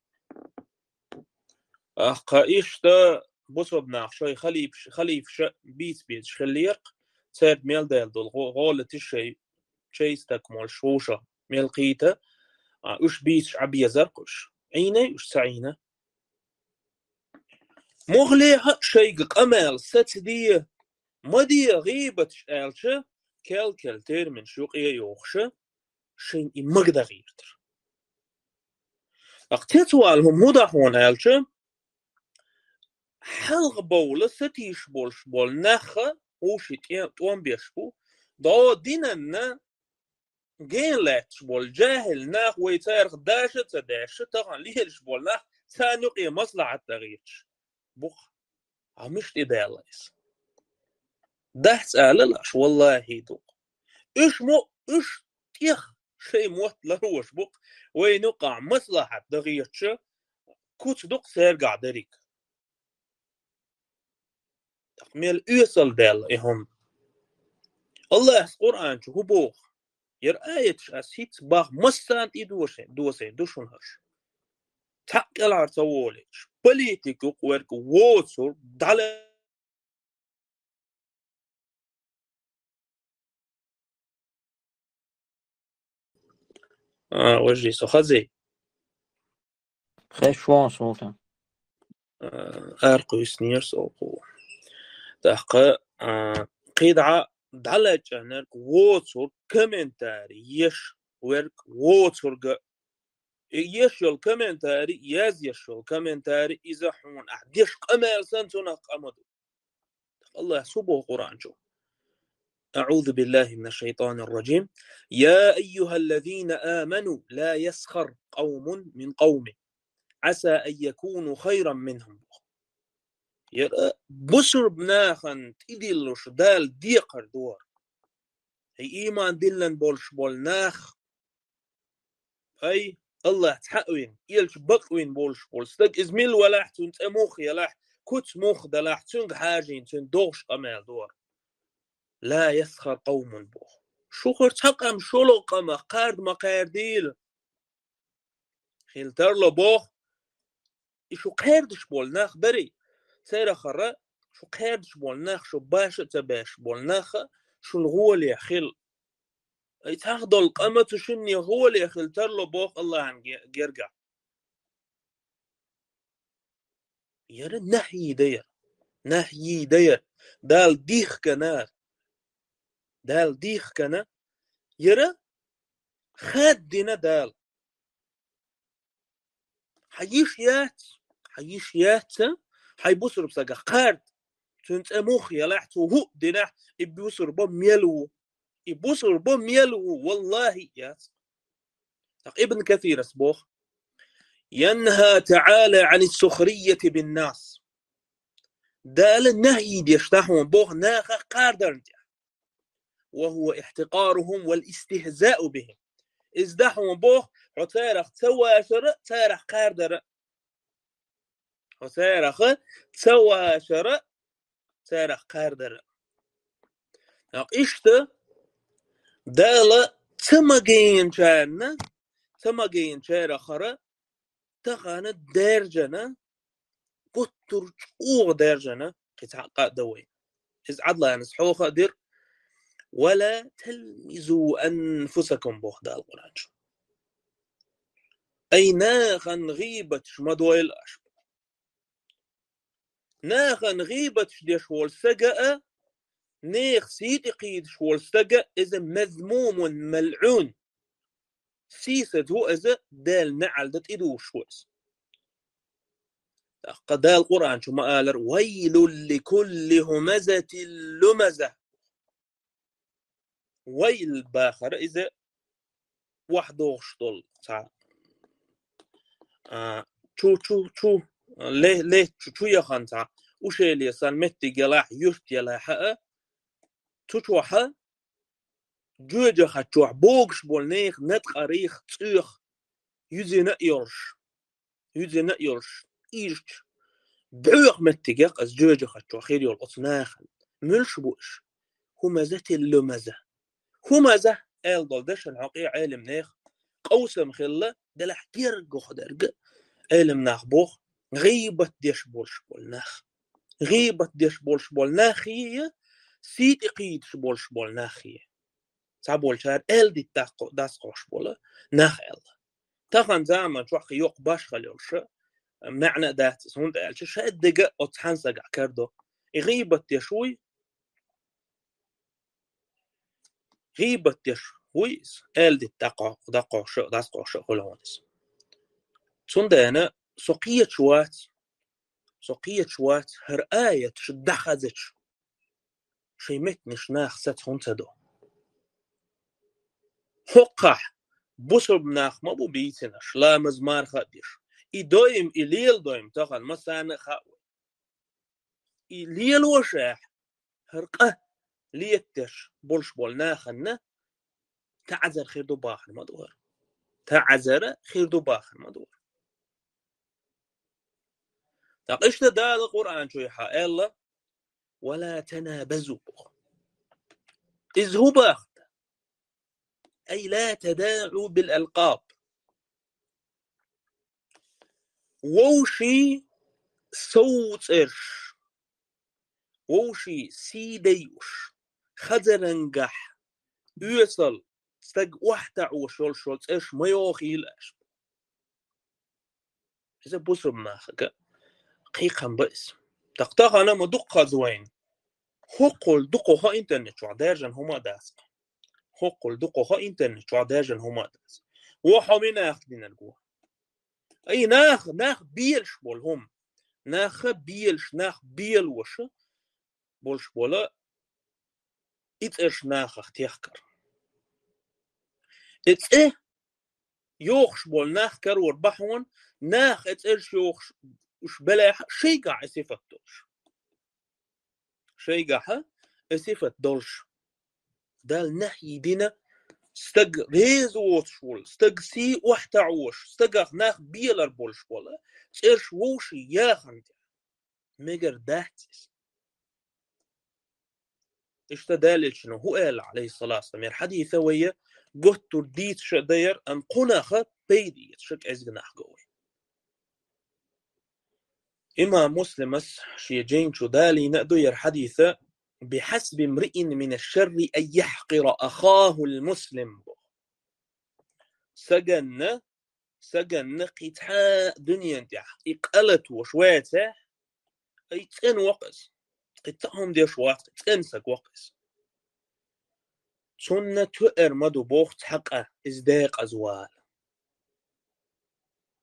Speaker 4: إيش ده بوسربنا عشان خليف بيت خليق سيد ميل دال دول غولة الشيء شيء استكمل شوشة ميل قيته إيش بيتش عبية زرقش عينه إيش سعينه مغليها شيء قمال ستديه مدي غيبة آلشة كل تيرمن شوق يوخشة شيء مقدر غيرتر اقتتوالهم مضحون آلشة حلق بولة ستيش بولش بول نخة وشي توان بيشبو دو ديننا جين لاتش بول جاهل ناخ ويتارخ داشة طبعا ليش بول ناخ سانوقي مصلحة تغيرش بوخ عمشت إداليس ده سأللاش والله دوق إيش تيخ شيء موت لروش بوق وينقع مصلحة دغيتش كوت دوق سيرقع دريك تقميل يوصل دال إهم الله القرآن شو بوخ يرآيتش أسيت باغ مستان دوسين دوشون هرش تاكل عرتووليش بوليتيكو ورك ووتسور دال وجي سخزي
Speaker 1: خشوان سلطان
Speaker 4: أرقو سنيرس أوقو تحقا قيدعة دالج أنك ووتسور كومنتاري يش ورك ووتسور يش الكومنتاري يش الكومنتاري إذا حون أحديش قمال سنتنا قمدو الله سبحانه قرآن جو أعوذ بالله من الشيطان الرجيم يا أيها الذين آمنوا لا يسخر قوم من قوم عسى أن يكونوا خيرا منهم يرى بسر بناخن تدلش دال ديقر دور هي إيمان دلن بولش بول ناخ أي الله تحقوين يلش بقوين بولش بول ستق إزميل ولاح تنت أموخ يلاح كت موخ دلاح تنق حاجين تندوش قمال دور لا يسخر قوم بوخ شوخر تقم شلو قم قارد مقارديل خيلتر له بوخ إشو قاردش بول ناخ بري سير خرا شو قاردش بول ناخ شو باش تباش بول ناخ شو الغول يا خيل اي تاخدو القمة شني غول يا خيلتر له بوخ الله عن جرقع يرى نهي دير دال ديخ كنا يرى خاد دينا دال حيش يات حيبصر بساقا قارد تنت أموخ يلاحتو هو دينا يبصر بم يلو والله يات ابن كثير اسبوخ ينهى تعالى عن السخرية بالناس دال النهي يشتحون بوخ ناخ قاردر وهو احتقارهم والاستهزاء بهم ازدحهم بوخ عتارخ تواشر تارخ قاردر عتارخ تواشر تارخ قاردر إشت دال تمجين شارنا خرا تغانا درجنا قطر جوغ درجنا قطع دوي إذ عدلا نسحو خدر ولا تلمزوا أنفسكم بوخ دا القرآن أي ناخن غيبة شمدويل أشب ناخن غيبة شديش والسجأ نيخ سيتي قيد شوالستجا إذا مذموم ملعون سيسة هو إذا دال نعل دت إدوش ويس قدال القرآن شو ما قال ويل لكل همزة لمزة ويل باخر إذا وحدوش طول شو ليه شو يا خانتا وش اللي صار متى جلاح يشت جلاح تشوحه جوجة خشوح بوغش بولنيخ نتقريخ تيخ يزينا يرش إيش بعوق متجق از جوجة خشوح خير يول أصناخن ملش بوش همزة اللمزة همزة آل دولدشن حقيقة علم نيخ قوسم خلة دلح جرق خدرق علم ناخ بوخ غيبة ديش بولش بولناخ غيبة ديش بولش بولناخية سيت إقيدش بولش بولناخية تعبول شار ال دي داس قوش بولا ناخ ال تخن زمان شو أخي يوق باش خليولش معنى دات سون دالش شاد دقة أتحنسق كردو غيبة يشوي غيبة يشويس ال دي دقة شو داس قوش خلونس سون دانا سقية شوات هر آية شدخزتش شيمت مش ناخ ست هونتدو حقح بوسر بناخ ما بو بيتناش لا مزمار خديش إدويم إليل دويم تخن مسان خاوي إليل وشاح هرقه ليتش بولش بولناخن تعذر خير دو باخر مدور تعذر خير دو باخر مدور تقشت دا القرآن شو يحا إلا ولا تنابزوا إذ هو باخت أي لا تداعوا بالألقاب ووشي صوت إرش ووشي سيديوش خزرنجح يوصل استق وحتع وشول شولت إرش ما يوخيل إرش إذا بوسر مناخك قيقا بئس تقطاق أنا مدقة زوين حقل دقوها إنترنت شو عداجن هما داس حقل دقوها إنترنت شو عداجن هما داس وحامي ناخدين الجوه أي ناخ بيلش بولهم ناخ بيل وش بولش بولا إتش ناخ اختيخكر إتش يوخش بول ناخ كر وربحون ناخ إتش يوخش وش بلاح شيء قاع صفة دولش شيء قاع صفة دولش دال نحي دينا استق ريز ووتشول استق سي وحتعوش استق ناخ بيلر بولش بولا إتش ووش ياخن ميجر داتس اشتدال شنو هو قال عليه الصلاة والسلام الحديث ويا قلت ديت شدير أن قناخ بيدي شك أزجناح قوي إما مسلمس شي جين شو دالي نقدو ير حديثة بحسب امرئ من الشر أن يحقر أخاه المسلم سجن قتحاء دنيا انتح إقلت وشواته أي تن وقس قتهم دي شوات تنسك وقس سنة تؤر مدو بوخت حقا ازداق أزوال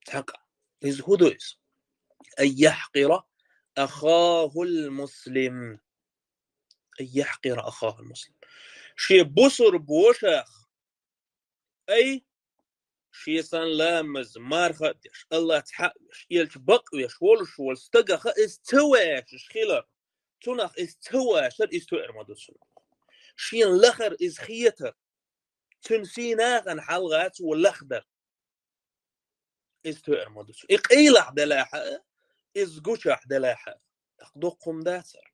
Speaker 4: حقا إز هدوز أن يحقر أخاه المسلم أن يحقر أخاه المسلم شي بصر بوشاخ أي شي سان لامز مارخدش الله تحقش يلش بقويش ولش والستقخ استواش خيلر تنخ استواش استوئر مدو سنة شين لخر إز خيتر تنسيناغن حلغات واللخدر استوئر مدو سنة إقيلح دلاحة إز قوشح دلاحة تقدقهم داتر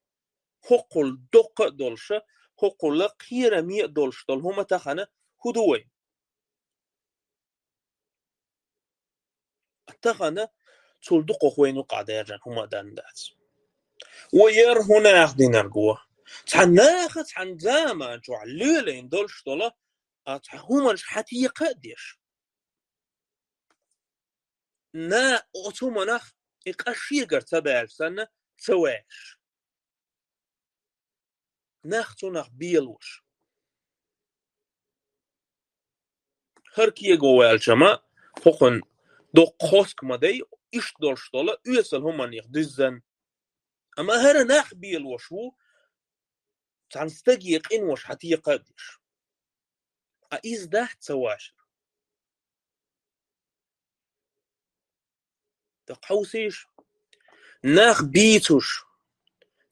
Speaker 4: حقل دق دولش حقل قيرة مية دولش دول هما تخانة هدوين تخانة تلدقو خوينو قادرجان هما دان دات وير هنا أخدين القوة تحن زامان شو علولين دولش دولا هما حتى قديش نا أتومناخ إقاشيقر تبال سنة تواش ناختوناخ بيلوش هركي جوال شما فقن دو قوسك مدي إيش دولشتولا يسل هما يخدزن أما هر ناخ بيل وشو تنستجيق إن وش حتى يقدش أيز ده تسواش تقوسيش ناخ بيتوش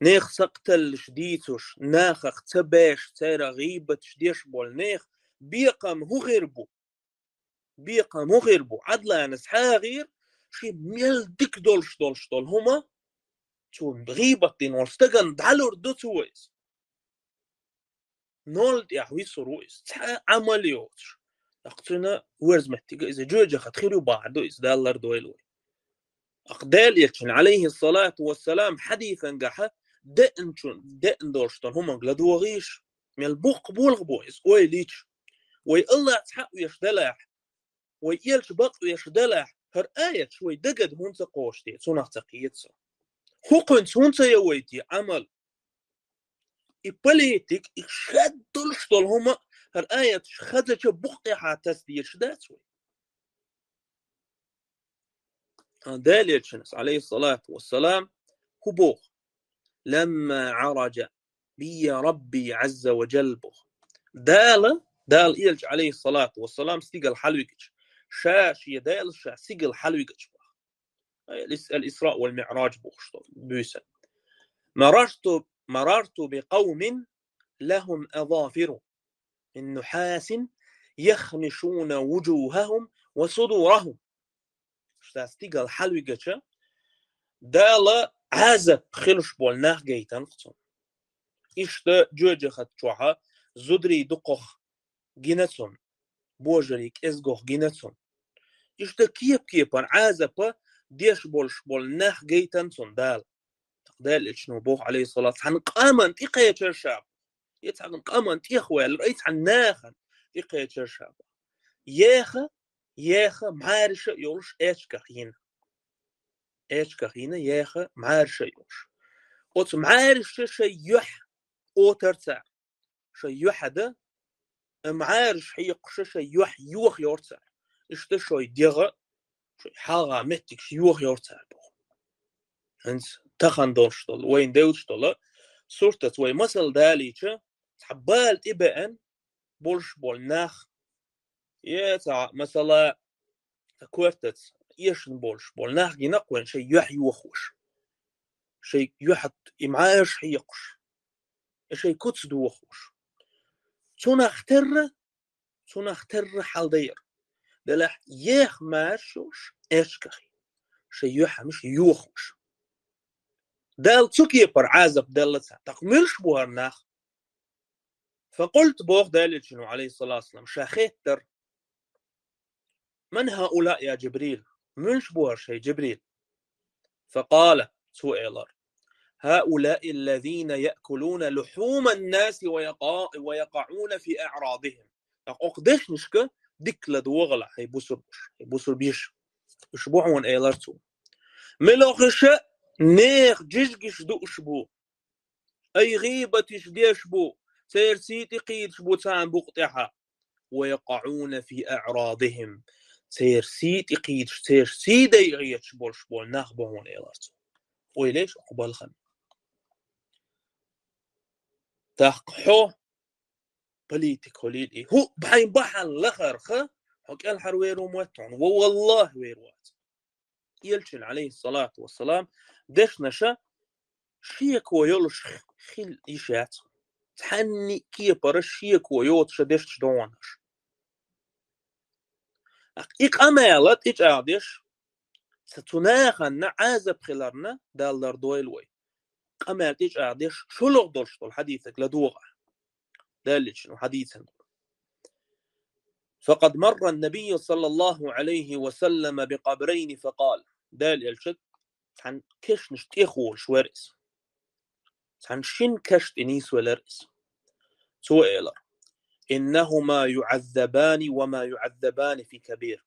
Speaker 4: ناخ سقتلش ديتوش ناخ اختباش تيرا غيبة شديش بول ناخ بيقام هو غيربو عدلا نسحا غير شي ميل ديك دولش دول هما تون غيبة دين ورستغن دالور دوتويس نولد يحوي سرويس تحا عمليوتش اقتنا ورز محتاجة إذا جوجة خطخيرو بعدو إز دالر دويلوي أقدال يتشن عليه الصلاة والسلام حديثا قاحة دقن دولشتون هما قلدو غيش ميل بوق بولغ بويس وي ليش وي الله تحق ويشدلح وي إيلش بق ويشدلح هر آية شوي دقد هونتا قوشتي تونغ تقيتسا هو قنت هونتا يويتي عمل إباليتك إخشاد دولشتون هما هر آية خدجة بقي حاتس ديشداتوي دالي شنس عليه الصلاة والسلام هو لما عرج بي ربي عز وجل دال إيلج عليه الصلاة والسلام سيقل حلوكش شاش يدال شا سيقل حلوكش الإسراء والمعراج بوسا مررت بقوم لهم أظافر من نحاس يخمشون وجوههم وصدورهم شتاستيقل حلوكش دال عازب خلش بولناخ جيتان قصم إشتا جوجة خطشوها زدري دقوخ جينتسون بوجريك إزقوخ جينتسون إشتا كيبان عازب ديش بولناخ جيتان سون دال إشنو بوخ عليه الصلاة عن قامن تيقيا تشرشاب يتعن قامن تيخوال رأيت عن ناخن تيقيا تشرشاب ياخا معارشة يولش إيشكخينا ياخا معارشة يولش أوت معارشة شيح أوترتع شيح ده معارش حيقش شيح يوخ يورتع إشتا شوي ديغة شوي حاغا متك شيوخ يورتع هنس تخن دولشتول وين دوشتول صورتت وي مثل داليتش تحبال تبقن بولش بولناخ يتع مثلا كورتت يشن بولناخ جنق وين شي يوخوش شي يحط إمعاش حيقش شي كتس دوخوش تونختر حال دير دلح يخ ماشوش إشكخي شي يحمش يوخوش دال تسوكي بر عازب دالتها تقملش بوهر ناخ فقلت بوغ دالي شنو عليه الصلاة والسلام شاخيتر من هؤلاء يا جبريل منش بوهر شي جبريل فقال سؤالر هؤلاء الذين يأكلون لحوم الناس ويقعون في أعراضهم أقدش نشكا ديك لدوغلا هي بوسر بيش اشبوعون ايلارتو ملوخشة نيخ جيشجش دو اشبو اي غيبة يشديش بو سير سيتي قيد شبو تان بقطعها ويقعون في أعراضهم سير سيتي قيد سير سيدي غيت شبول ناخبوهون ايلارتو ويليش أقبال خم تحقحو بليتك وليلي هو بحين بحن لخرخة حق الحروير وموتون والله ويروات يلشن عليه الصلاة والسلام دش نشا شيك ويولش خيل إيشات تحني كي برش شيك ويوتش دش دونش إيق أمالت إيش عادش ستناخن عازب خلرنا دالر دويلوي أمالت إيش عادش شلوغ دولشتول حديثك لدوغة دالش حديثا فقد مر النبي صلى الله عليه وسلم بقبرين فقال دال الشد عن كش نشتيخو شوارس عن شين كشت إنيس ولرس سؤال إنهما يعذبان وما يعذبان في كبير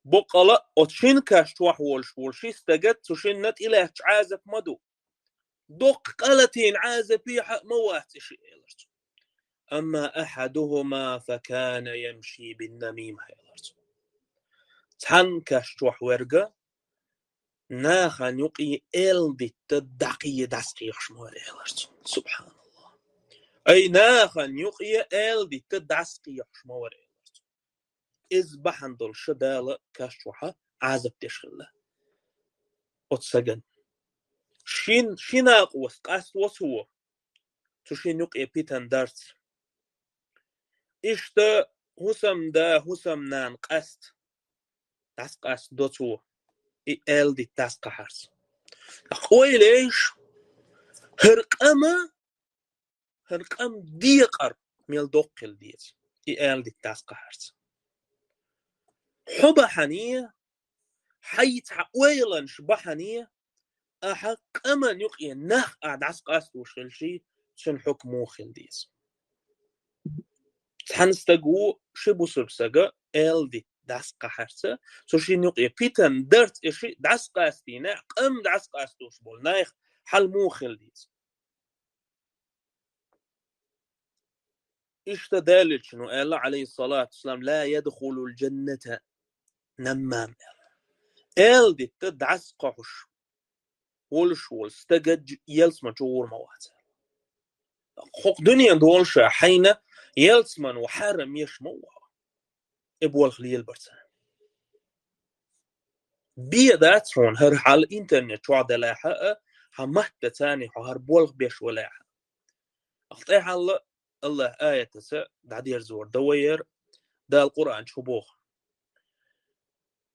Speaker 4: بقلا أتشين كشت وحولش استجدت وشين نت إله عازب مدو دق قلتين عازب يحق موات شيء أما أحدهما فكان يمشي بالنميمة تحن كشتوح ورقة ناخن يقي دي تدقي دسقي يخشمور سبحان الله أي ناخن يقي دي تدسقي يخشمور إز بحن دول شدالة كشتوحة عازب تشغله وتسجن شيناق وثقاس وسوه تشين يقي بيتن درس إشتا هسم نان قست دسقاس دوتوه دي تسقى حرس أخوي ليش هرقم ديقر ميل دوقل ديت دي تسقى حرس حبا حنية حيت ويلن شبحنية أحق أمن يقي نخ دسقى وشل شي شن حكمو خل ديت تحنستقو شبو سبسقا دي دسقى حرسة سوشين يقي بيتن درت إشي دسقى استينا قم دسقى استوش بول نايخ حل مو خل ديت اشتدالل شنو قال عليه الصلاة والسلام لا يدخل الجنة نمام دي تدعسقحش ولشول استجد يلسما جور موات خق دنيا دولشا حين يلسمن وحرم يشموها ابو الخليل برسان بيدات هون هر على الانترنت وعد لاحقه حمحت تاني هر بولغ بيش ولاحق اخطيح الله آية تسا دعدير زور دوير دا القرآن شبوخ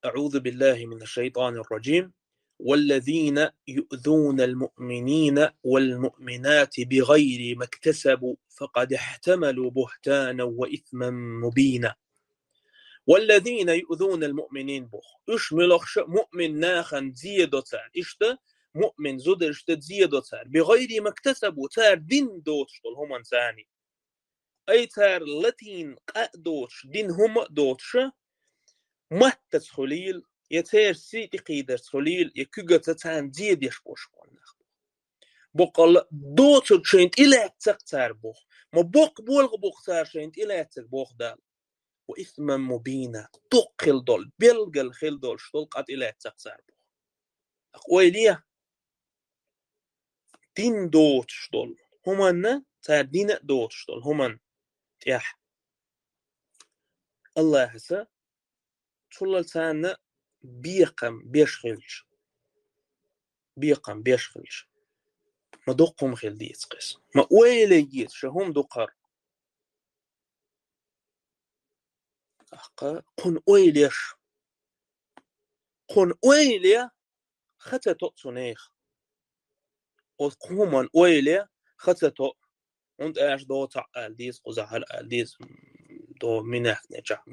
Speaker 4: أعوذ بالله من الشيطان الرجيم والذين يؤذون المؤمنين والمؤمنات بغير ما اكتسبوا فقد احتملوا بهتانا وإثما مبينا والذين يؤذون المؤمنين بوخ يشملخش مؤمن ناخن زيادة تار إشتا مؤمن زودر إشتا زيادة تار بغير ما اكتسبوا تار دين دوتشتل همان ثاني أي تار لتين قادوش دين هم دوتش مهتت خليل يتير سيتي قيدر خليل يكوغة تان زياد يشبوش قولنا بقال دوتش شينت إلا تقتار بوخ ما بوق بولغ بوخ تار شينت إلا تقبوخ دال وإثما مبينا تقل دول بلغل خل دول شتلقات إلا تقتار بوخ أقوي ليه دين دوتش دول همان تار دين دوتش دول همان تيح الله هسا شلال تانا بيقم بيشخلش ما دوقهم خل ديت قس ما ويليت شهم دوقر أحقا قن ويليا خطة تقصنيخ وقومن ويليا خطة تق und دو تعال ديس قزحل ديس دو مناخ نجح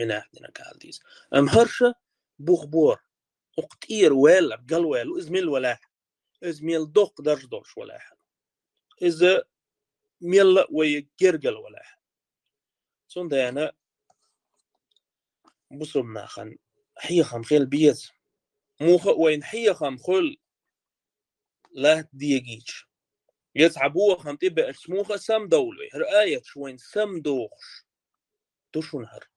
Speaker 4: ديس هرشة بوخبور وقتير ويل قلويل إزميل ولاح إزميل دوق درش ولاح إذا ميل ويجرجل ولاح صون ديانا بصرنا خن حيخم خيل بيت موخ وين حيخم خل لا ديجيش يتعبوه خم تبقى اسموخ سم دولوي هر آية شوين سم دوخش تشون هر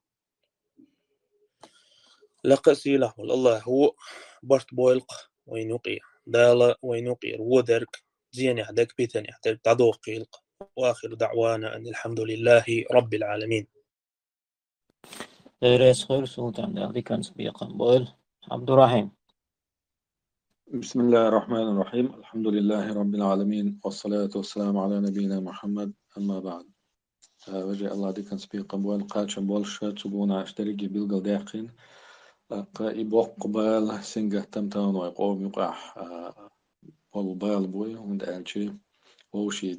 Speaker 4: لقسي له الله هو برت بويلق وين يقي دالا وين يقي ودرك زين يحدك بيتن يحدك تعدوق يلق وآخر دعوانا أن الحمد لله رب العالمين.
Speaker 1: رئيس خير سلطان دالي كان سبيقا بول عبد الرحيم.
Speaker 2: بسم الله الرحمن الرحيم. الحمد لله رب العالمين والصلاة والسلام على نبينا محمد. أما بعد وجه الله دي كان سبيقا بول قاتشن بولشة تبونا اشتريكي بيلغل داقين إبوق قبال سنجة تمتان ويقوم يقع والبال بوي وند ألشي ووشي $10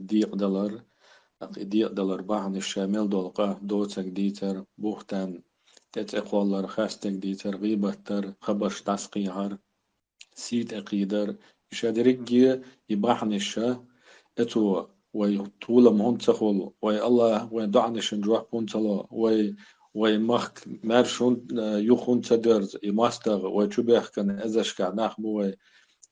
Speaker 2: باحن الشامل دولقة دوتك ديتر بوختان تتقوالر خاستك ديتر غيبتر خبرش تسقيهر سيت أقيدر يشادرقية يباحن الشا اتو ويطول مهون تخول وي الله ويدعنش نجوح بونتلا وي مخك مارشون يخون تدرز يماستغ ويشبه كان ازشكع ناخبو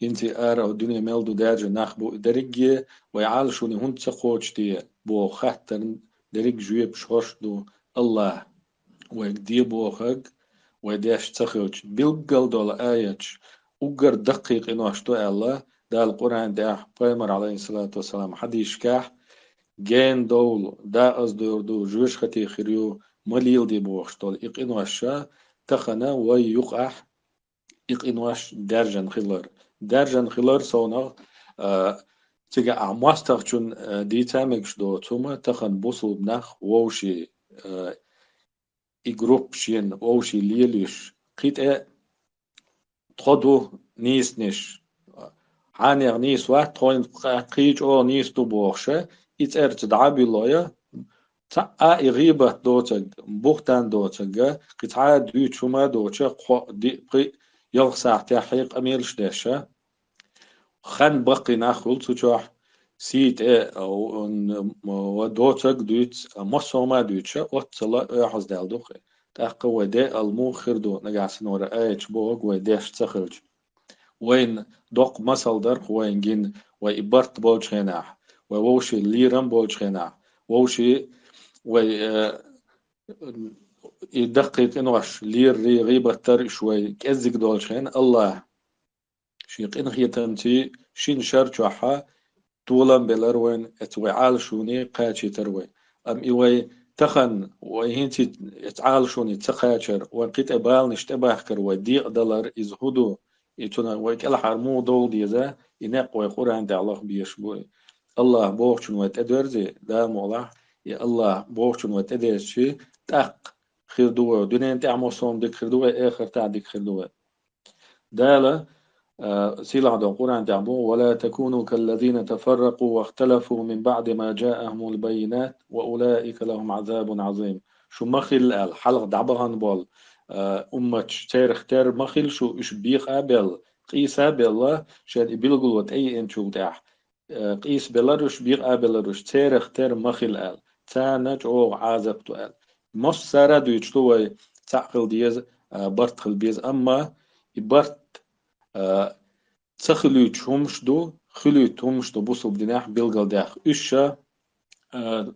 Speaker 2: انتي ارا الدنيا ميلدو داجة ناخبو درقية ويعالشوني هون تخوش دي بو خاتر دريك جويب شوشدو الله ويقدي بوخق ويداش تخوش بيلقل دول آياتش وقر دقيق إنو أشتو الله دا القرآن دا بيمر عليه الصلاة والسلام حديش كاح جين دول دا أصدور دو جوش ختي خريو مليل دي بوخشتول إقإنو أشا تخنا ويقح إقإنو أش درجن خلر صونا تيجا أعماستغشون دي تامكش دو توما تخن بوصل بنخ ووشي إجروب شين ووشي ليليش قيت تخدو نيس نش عانيغ نيس واحد تخوين قيج أو نيس دو بوخشة إتأرت دعابي لويا تا إغيبة دوتك بوختان دوتك قطعة دوي تشوما دوتك دي يغ ساعتها حيق أميلش داشا خان بقي ناخل تشوح سيت او دوتك دوت مصوما دوتشا واتلا احز دال دوخ تاق ودا الموخر دو نغاسن ورا ايش بوغ وداش تخرج وين دوق مسل در وين جين ويبرت بولج هناح ووشي ليرم بولج هناح ووشي يدقق انوش لير غيبة تر شوي كزك دولج هن الله شيق إن خيتمتي شين شرجوحا طولن بلروين اتوعال شوني قاتشي تروي أم إيوي تخن وهنتي اتعال شوني تقاتشر وقيت أبال نشتباهكر وديق دولار إزهدو إتونا ويكال حرمو دول ديزا إناق ويقور عند الله بيشبوي الله بوغشن وتدرزي دا مولا يا الله بوغشن وتدرزي تاق خير دوا دنيا تعمو صوم ديك خير دوا آخر تاع ديك خير دوا دالا سيلا عند القرآن تعبون ولا تكونوا كالذين تفرقوا واختلفوا من بعد ما جاءهم البينات وأولئك لهم عذاب عظيم شو مخل الحلق دعبهن بول أمة تاريخ تار مخل شو إش بيخ أبل قيس أبل شاد بيلقوا وتأي إنشو تاح قيس بلارش بيخ أبلارش تاريخ تار مخل تانج أو عذاب تقال مش سارة دويتشتوي تعقل ديز برت خل بيز أما برت تخلو تشومشدو خلو تشومشدو بوصل بدناح بيلقل داخ إشا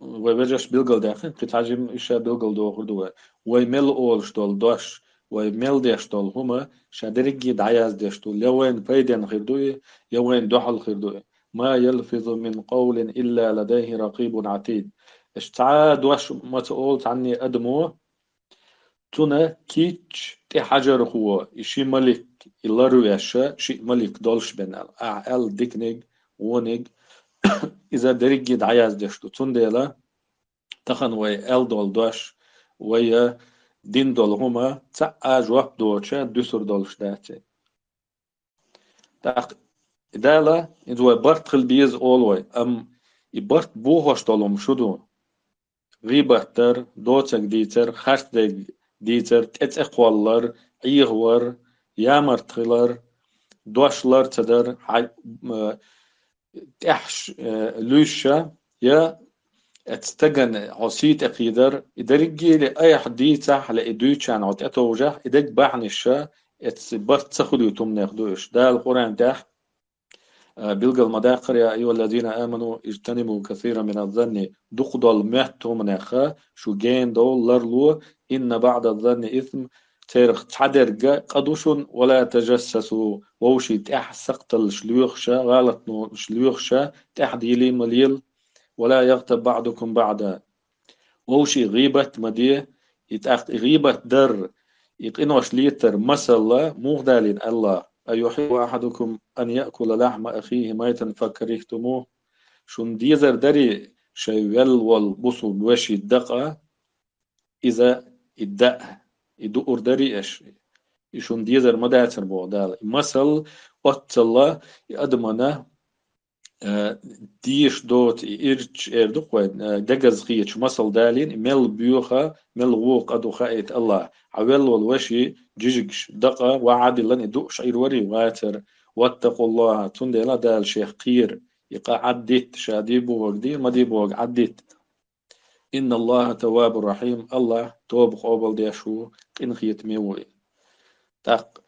Speaker 2: وبرجش بيلقل داخ قتعجم إشا بيلقل دو خردوه ويمل أولش دول دوش ويمل داش دول هما شادرقي دعياز داش دول يوين بيدن خردوه يوين دوحل خردوه ما يلفظ من قول إلا لديه رقيب عتيد اشتعا دوش ما تقول عني أدمو تونا كيتش تي حجر هو إشي ملك إلارو ياشا شي ملك دولش بن أعل ديكنيج ونيج إذا دريج دعياز دشتو تون ديلا تخن وي أل دول دوش ويا دين دول هما تسعى جواب دوشا دوسر دولش داتي تاق دالا إذا برت خل بيز أولوي أم إبرت بوهوش دولم شدو غيبتر دوتك ديتر خرتك ديتر تتقوالر عيغور يامرتغلر دوشلر تدر تحش لوشة يا اتستجن عصيت اقيدر ادرجي لاي حديثة على ادويتش عن عط اتوجه ادك بعنشة اتسبرت تاخدو يتم ناخدوش ده القرآن تحت بيلقى المداقر يا أيها الذين آمنوا اجتنبوا كثيرا من الظن دقدل مهتم نخا شو جين دول لرلو إن بعد الظن إثم تاريخ تحدرجا قدوشن ولا تجسسوا ووشي تح سقطل شلوخشا غلط نو شلوخشا تحديلي مليل ولا يغتب بعضكم بعدا ووشي غيبة مديه يتأخت غيبة در يقنوش ليتر مسلا مغدالين الله أيحب أحدكم أن يأكل لحم أخيه ميتا فكرهتموه شون ديزر دري شيول والبصل وشي الدقة إذا الدق يدور دري إيش شون ديزر مداتر بودال مثل أطلع أدمنا ديش دوت إرج إردق دجز خيش مثل دالين مل بيوخا مل ووق أدو خايت الله عوال والوشي جيجش دقة وعادي لن يدوق شعير وري واتر واتقوا الله تندلا دال شيخ قير يقع عديت شاديبو وقدير مديبو عديت إن الله تواب رحيم الله توب قابل ديشو إن خيت ميوي تاق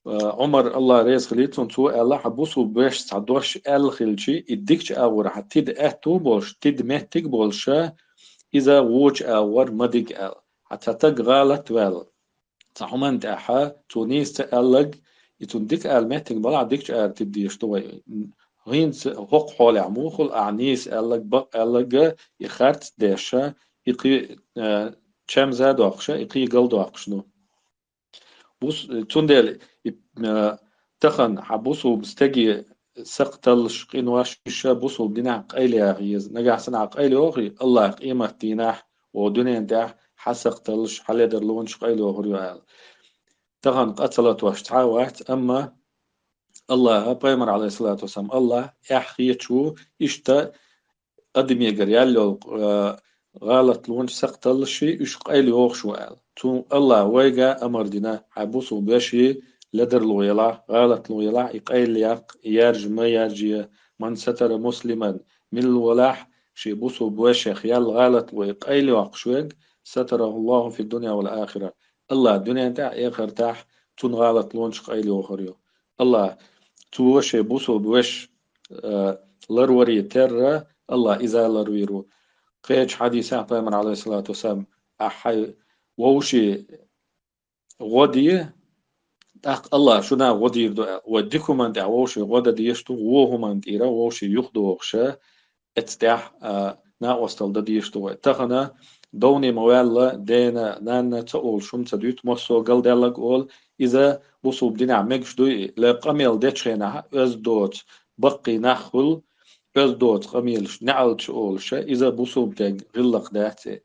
Speaker 2: عمر الله ريز خليتون تو الله حبوسو باش تعدوش ال خلشي يديكش اور حتيد اتو بولش تيد مهتك بولشا إذا ووش أور مدق أل حتى تغالت وال تحمان تأحا تونيس تألق يتون ديك ألمتك بلا ديك تديش توي هين هق حول عموخل أعنيس ألق بق ألق يخارت ديشا يقي چم زاد أخشا يقي قلد أخشنو بوس تندل تخن حبوسو مستجي سقتل شقين واش بوسو دينا قايل غيز نجا سنع قايل أخري الله قيمة ديناح ودنيا داح حسقتلش حل درلون شقايل أخري تخن قتلت واش تعاوات أما الله بيمر عليه الصلاة والسلام الله يحكي شو إشتا قدم يقر يالو غلط لون سقتل شيء إش قايل يوخ شو قال تو الله ويجا أمر دينا حبوسو بشي لدر لويلا غلط لويلا يقايل ياق يارج ما يارجي من ستر مسلما من الولاح شي بوسو بوشي خيال غلط ويقايل يوخ شويق ستره الله في الدنيا والآخرة الله الدنيا تاع آخر تاع تون غلط لون شقايل يوخريو الله تو وشي بوسو بوش لروري تر الله إذا لرويرو قيج حديث پیغمبر عليه الصلاة والسلام أحي ووشي غدي أق الله شنا غدير دو وديكم من دع ووشي غدا ديشتو وهم من ديرا ووشي يخدو وخشا اتدع نا وصل ديشتو تخنا دوني موال دينا نانا تقول شم تدوت مصو قل دلق قول إذا بصو بدنا عمكش دوي لقميل ديتشينا أز دوت بقي نخل أز دوت قميلش نعلش أولش إذا بصو بتاق غلق داتي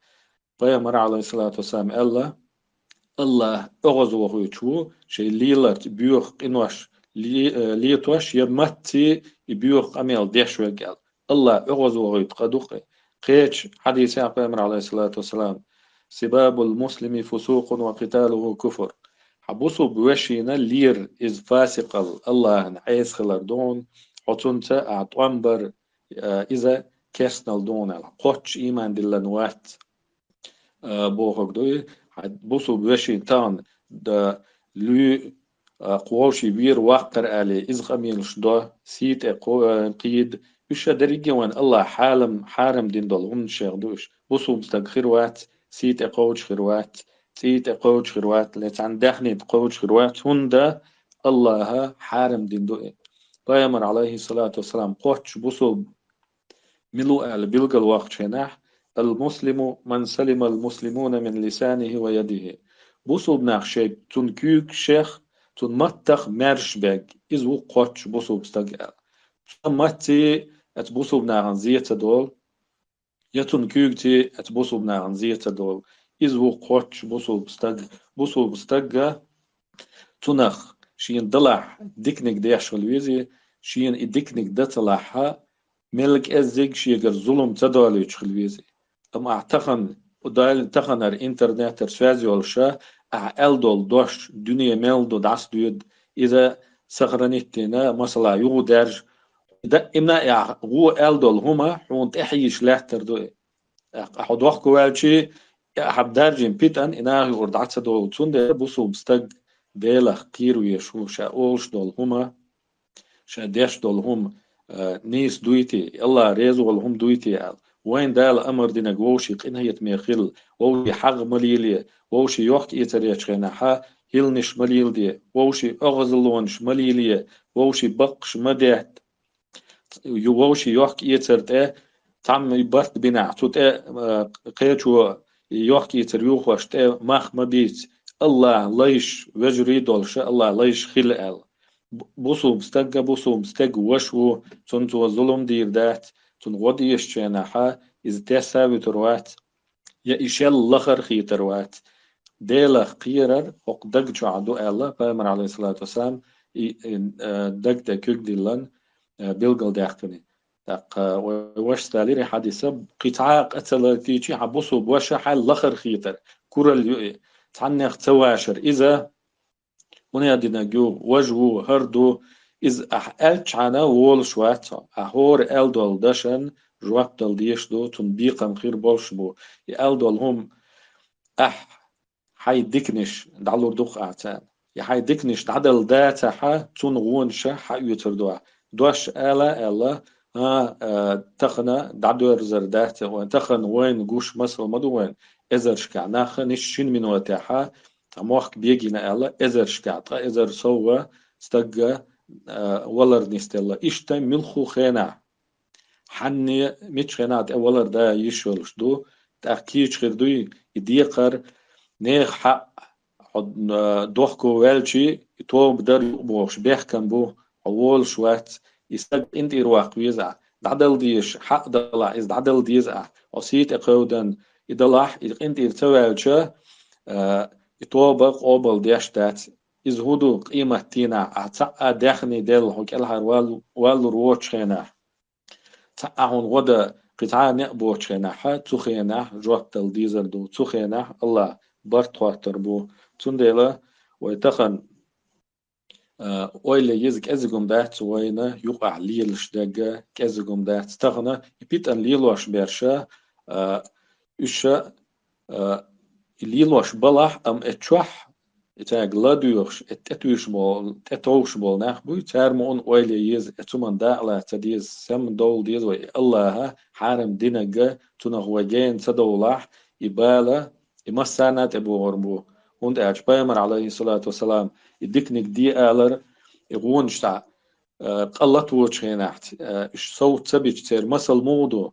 Speaker 2: پیغمبر عليه الصلاة والسلام الله أغز وغيتشو شي ليلت بيوخ قنوش ليتوش يمتي بيوخ قميل ديشو قال الله أغز وغيت قدوقي قيتش حديث پیغمبر عليه الصلاة والسلام سباب المسلم فسوق وقتاله كفر حبوسو بوشينا لير إز فاسق الله نعيس خلردون حتنت أعطوانبر إذا كسنال دون قوتش إيمان دلنوات بوغك دوي بوسو بوشين تان دا لو قواشي بير وقر آلي إز خميلش دا سيت قيد وش دريجي وان الله حارم دين دولهم شيخ دوش بوسو مستقخروات سيت قوش خروات سيت قوش خروات لتعن دخني قوش خروات هندا الله حارم دين دوي پیغمبر عليه الصلاة والسلام قوش بوسو ملو آل بلغ الوقت شناح المسلم من سلم المسلمون من لسانه ويده بوسو بناخ شيء تنكيك شيخ تنمتخ مرش باق إزو قوش بوسو بستقال ماتي اتبوسو بناغن زيتا دول يتنكيك تي اتبوسو بناغن زيتا دول إزو قوش بوسو بستقا تنخ شين دلح ديكنك ديش والويزي شين إديكنك دتلحها ملك أزيق شيقر ظلم تدولي تخلويزي أما أعتقن ودايل تخنر إنترنت سوازي والشا أعال دول دوش دنيا ميل دو داس دود إذا سخرنيتنا مثلا يو درج إذا إمنا غو أل دول هما حونت إحيش لاتر دوي أحد وقت كوالشي أحب درجين بيتن إنا يوردعت دول تون بوسو بستق بيلخ قيرو يشو شا أولش دول هما شا ديش دول هم نيس دويتي الله ريزو والهم دويتي وين دال أمر دينا ووشي قنهية ميخيل ووشي حق مليلي ووشي يوحك إيتريش خيناحا هيلنش مليل دي ووشي أغزلونش مليلي ووشي بقش مدهت ووشي يوحك إيتر تعم يبرت بنا توت قيتشو يوحك إيتر يوخوش ماخ مبيت الله ليش وجري دولش الله ليش خلقال بوسو مستق وشو تنتو ظلم دير دات تن غدي يشتيناحا إز تساوي تروات يا إشال لخر خي تروات ديلخ قيرر وق دقجو عدو الله پیغمبر عليه الصلاة والسلام دق دكوك ديلن بيلقل داختني دق وش ستاليري حديثة قطعة قتل كيشي حبوسو بوشا حال لخر خيتر كورل تعنيخ تواشر إذا ونيا دينا جو وجهو هردو إز ألش عنا وول شواتا أهور ألدول دشن جواب دل ديش دو تنبيقا خير بولش بو ألدول هم حي ديكنش دعلور دوخ أعتان حي ديكنش دعدل داتا تنغون شا حي يتردوا دوش آلا تخنا دعدور زردات وين تخن وين جوش مصر مدو وين إزر شكع ناخ نش شين من وتاحة تموخ بيجينا الله إزر شكع تا إزر سوا استجا ولر نستلا إشتا ملخو خينا حني مش خينات ولر دا يشولش دو تأكيد خردوي يديقر نيخ حق دوخكو والشي تو بدر يبوش بيحكم بو أول شوات يستق انت إرواق ويزع دعدل ديش حق دلع إز دعدل ديزع وسيت أقودن يدلح انت إرتوالشا يتوبق قوبل ديشتات إز هدو قيمة تينا أعتقى داخني دل هوك الهر والروش خينا تعهون غدا قطعة نقبوش خينا حا تخينا جوتل ديزر دو تخينا الله برطواتر بو تندلا ويتخن اويل يزك ازغم دات وينا يقع ليلش دغا كازغم دات تغنا يبيت ان ليلوش بيرشا يشا ليلوش بلح ام اتشح اتاغ لادوش اتتوش بول تتوش بول نخبو تارمون اويل يز اتمن دالا تديز سم دول ديز وي الله حارم دينغا تنغوجين تدولح يبالا يمسانات ابو غربو und Peygamber عليه الصلاة والسلام يديكنك دي آلر يقون شتع قلت وجهينات إش صوت سبيج تير مسل مودو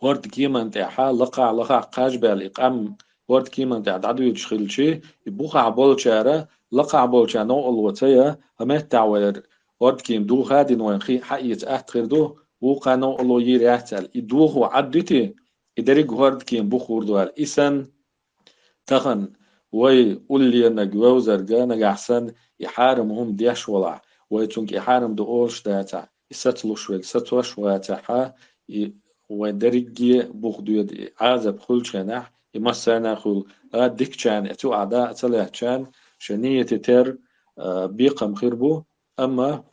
Speaker 2: ورد كيمان تاعها لقع قاج بالإقام ورد كيمان تاع دعدو يدخل شي يبوخع بول شارة لقع بول شارة نوع الوتية همت تعوير ورد كيم دو هادي نوين خي حقيت أحتر دو وقع نوع الو يريحتل يدوخو عدتي يدريق ورد كيم بخور دوال إسان تخن وي قولي نجوا وزرجا نجحسن يحارمهم ديش ولا ويتونك يحارم دقوش داتا يستلو شوي ستوش واتحا ودرجي بخدو عازب خل شنح يمسنا خل ديك كان اتو أعداء تلاه كان شنية تر بيقم خربو أما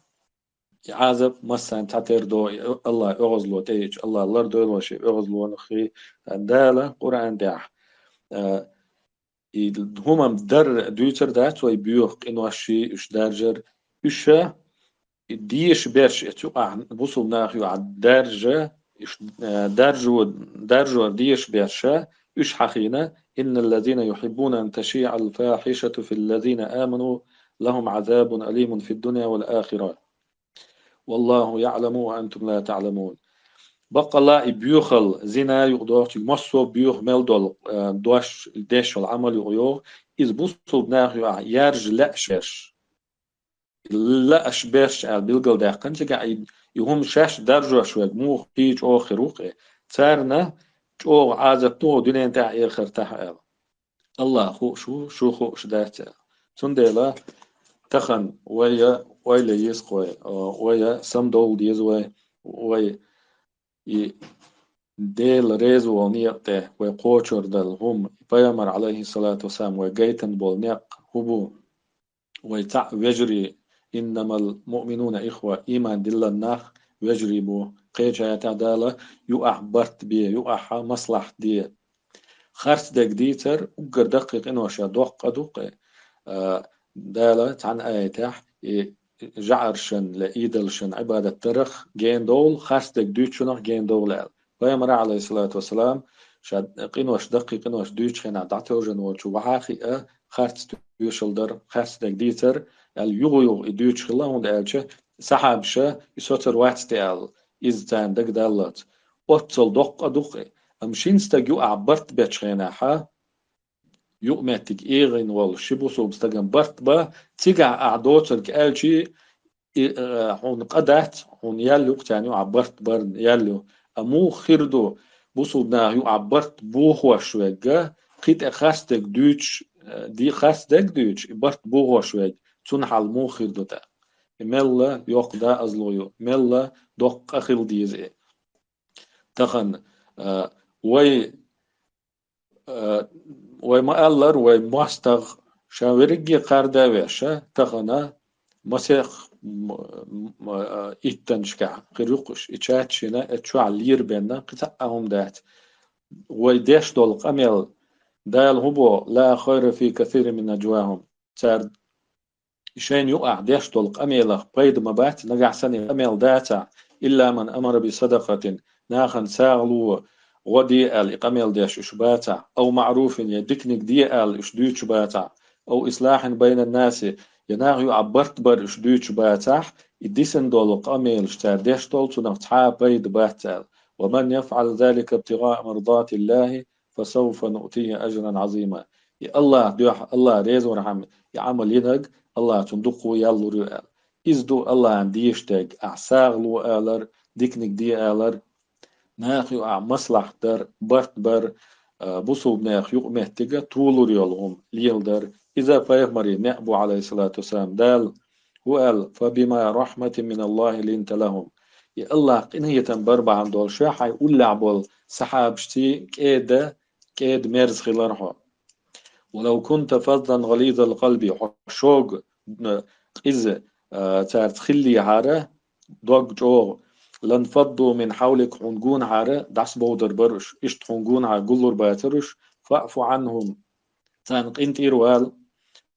Speaker 2: عازب مسان تعتر دو الله أغزلو تيج الله الله دو وشي أغزلو نخي دالة قرآن داح هما در دويتر دات وي بيوخ إنو شي إش دارجر إشا ديش بيرش اتوقع بوصل ناخيو على الدرجة إش درجو ديش بيرشا إش حقينا إن الذين يحبون أن تشيع الفاحشة في الذين آمنوا لهم عذاب أليم في الدنيا والآخرة والله يعلم وأنتم لا تعلمون بقى لا بيوخل زنا يقدر مصو بيوخ ملدول دوش ديش العمل يغيو إذ بوصل بناخيو يرج لا شش لا أشباش على بيلقل داقن تقع يهم شاش درجة شوي مو بيج أو خروقه تارنا جو عازب تو دنيا تاع آخر تاع الله خو شو خو شدات تندلا تخن ويا يسقوي ويا سم دول ديزوي وي ديل ريزو ونيقته ويقوشر دل هم بيامر عليه الصلاة والسلام ويقيتن بول نيق هبو ويتع ويجري إنما المؤمنون إخوة إيمان دل الناخ ويجري بو قيجا يتعدالة يقع برت بيه يقع مصلح دي خرس دك ديتر وقر دقيق إنو شا دوق دالة عن آيتاح جعرشن لإيدلشن عبادة ترخ جين دول خرس دك دوتشنخ جين دول ويمر عليه الصلاة والسلام شاد قينوش دقيق قينوش دوتشن عدعتوجن وشو وحاخي خرس دوشل در خرس دك ديتر اليوغيو يدوش خلا هون دالشة سحب شا يسوتر وات دال إزتان دك دالت أتصل دق أمشين استجو عبرت بتشيناها يؤمتك إيغن وال شبوسو بستجن برت با تيجا أعدوتك ألشي هون قدات هون يالو تاني عبرت برن يالو أمو خيردو بوسو بنا عبرت بوه شوية قيت خاستك دوتش دي خاستك دوتش برت بوه شوية تنحل مو خيردو تا ملا يوق دا أزلويو ملا دوق أخيل ديزي تخن وي ما ألر وي ماستغ شاورجي قاردا ويشا تخنا مسيخ إتنشكع قريقش إتشاتشنا إتشوع لير بينا قطعهم دات وي ديش دول قميل دال هبو لا خير في كثير من نجواهم صار شين يقع ديش دول قميل بيد مبات نقع سنة قميل داتا إلا من أمر بصدقة ناخن ساغلو غدي آل إقامل ديش إشباتا أو معروف يدكنك دي آل إشدوت شباتا أو إصلاح بين الناس يناغيو عبرت بر إشدوت شباتا إديسن دول قامل اشتاديش دول تنفتحا بيد باتال ومن يفعل ذلك ابتغاء مرضات الله فسوف نؤتيه أجرا عظيما. يا الله دوح الله ريز ورحم يعمل ينق الله تندقو يالو رؤال إزدو الله عن ديشتاق أعساغلو آلر ديكنك دي آلر ناخيو مصلح در برت بر بوصو بناخيو مهتقة طول ريالهم ليل در إذا فيغمري نأبو عليه الصلاة والسلام دال وقال فبما رحمة من الله لنت لهم. يا الله قنية بربع عن دول شاحة يقول لعبول سحاب شتي كيد ميرز خلارها ولو كنت فظا غليظ القلب حشوق إذا تار تخلي عاره دوغ جو لانفضوا من حولك حنقون عاره دعس بودر برش إشت حنقون ع قلور باترش فاعفو عنهم تانق انت إروال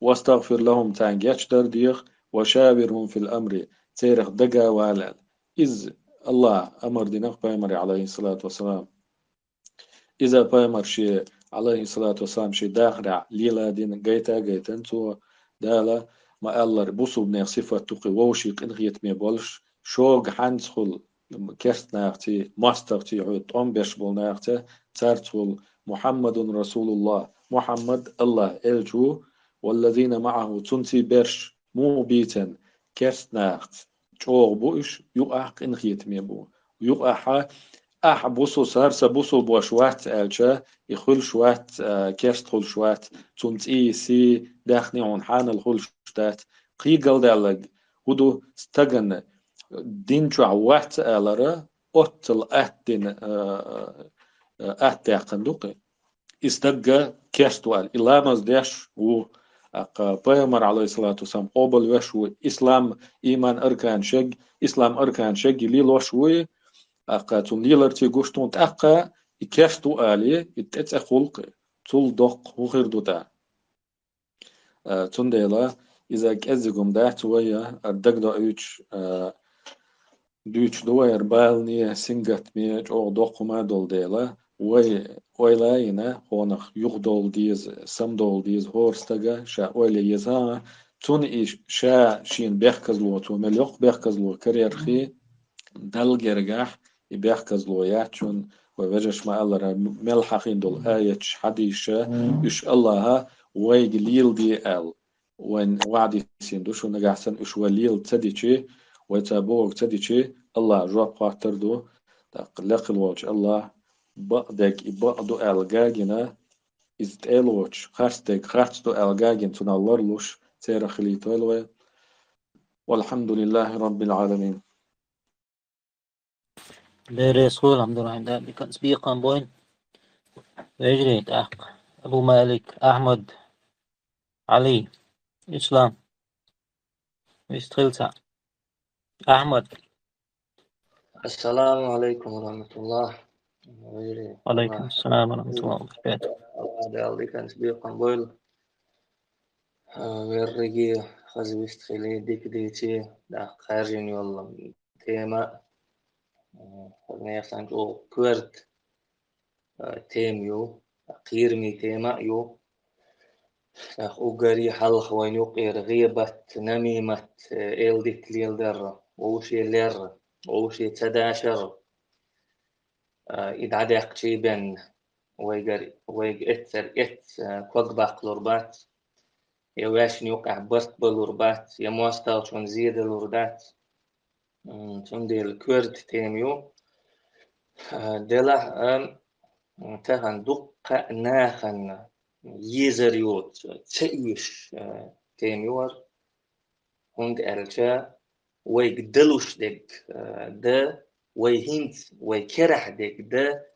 Speaker 2: واستغفر لهم تانق يشتر ديخ وشاورهم في الأمر تيرخ دقا والال إذ الله أمر دينك بايمر عليه الصلاة والسلام إذا بايمر شيء عليه الصلاة والسلام شيء داخرع ليلا دين جيتا انتو دالا ما الله ربوسو بنير صفة تقي ووشيق انغيت مي بولش شوق حنسخل كرت ناختي ماسترتي عود بيش بول ناختي تارتخل محمد رسول الله محمد الله الجو والذين معه تنتي برش مو بيتن كرت ناخت شوق بوش يقاق انغيت مي بو يقاق بوسو سارسا بوسو بوشوات الجا يخل شوات كيرست خل شوات تنتي سي داخني عن حان الخل شتات قيقل دالج ودو استغن دين شعوات الرا أتل أهدين أهداقندوقي استغى كيرستوال إلامز داش و بيامر عليه الصلاة والسلام قبل وشو إسلام إيمان أركان شق إسلام أركان شق ليلوشوي تون ليلرتي قشتون تأقا يكشتو آلي يتأتأ خلق تول دق وغير دوتا تون ديلا إذا كأزيقهم داعت ويا أردق دا دوش دوير بالني سنگت ميج أو دق ما دول ديلا ويلا ينا هونخ يغدول ديز سمدول ديز هورستغا شا ويلا يزا تون إيش شا شين بيخكزلو تو مليوق بيخكزلو كريرخي دل جرجح يبيحكز ياتشون ووجش ما الله ملحقين دول آية حديثة إش الله ويجليل دي آل وين وعد يسندوش ونجحسن إش وليل تديشي ويتابوك تديشي الله جواب قاتر دو تقلق الوجه الله بقدك بقدو آل جاجنا إزتالوش خارستك خارستو آل جاجن تنالرلوش تيرا خليتولوي والحمد لله رب العالمين.
Speaker 1: ليري سخول الحمد لله ده بكن سبيقان بوين ويجري تحق أبو مالك أحمد علي إسلام ويستخلصا أحمد.
Speaker 5: السلام عليكم ورحمة الله.
Speaker 1: وعليكم السلام ورحمة الله وبركاته.
Speaker 5: هذا اللي كان سبيقا بول ورقي خزبست خلي ديك ديتي دا خارجين والله تيما خلنا يخسان جو كورت تيم قيرمي تيما أوغاري حلخ وين يقير غيبة نميمة إل ديك ليل در ووشي لير ووشي تداشر إدعاد يقشي بين ويج إتر كوك باق لوربات يواش نيوقع برت بالوربات يمواستال شون زيد الوردات شون دي الكورد تيميو دلا تهان دقة ناخن يزريوت تسيوش تيميور هند أرجع ويقدلوش ديك ده ويهنت ويكرح ديك ده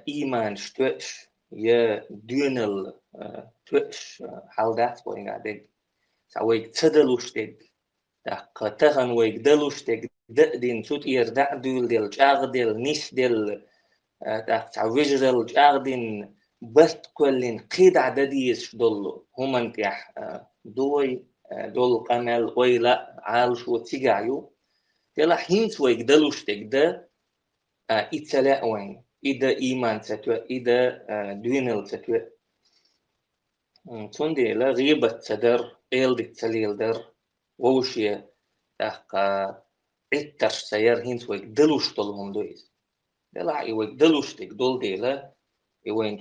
Speaker 5: إيمان شتوش يا دونل توش حالدات وين ديك سويك تدلوش ديك ده قتهن ويقدلوش ديك ده دين توت يردع دول ديل جاغ ديل نيش ديل ده تعويج ديل جاغ دين بست كلين قيد عدديش دولو هم انتيح دوي دول قمل ويلا عالشو تيجايو تلا هينس ويقدلوش تقدا إتسلاء وين إذا إيمان تتوى إذا دوينل تتوى تندي لا غيبة تدر إلدك تسليل در ووشي تحقا إتر سير هينس ويقدلوش طلهم دويس دلا يويقدلوش تقدل ديلا يوينت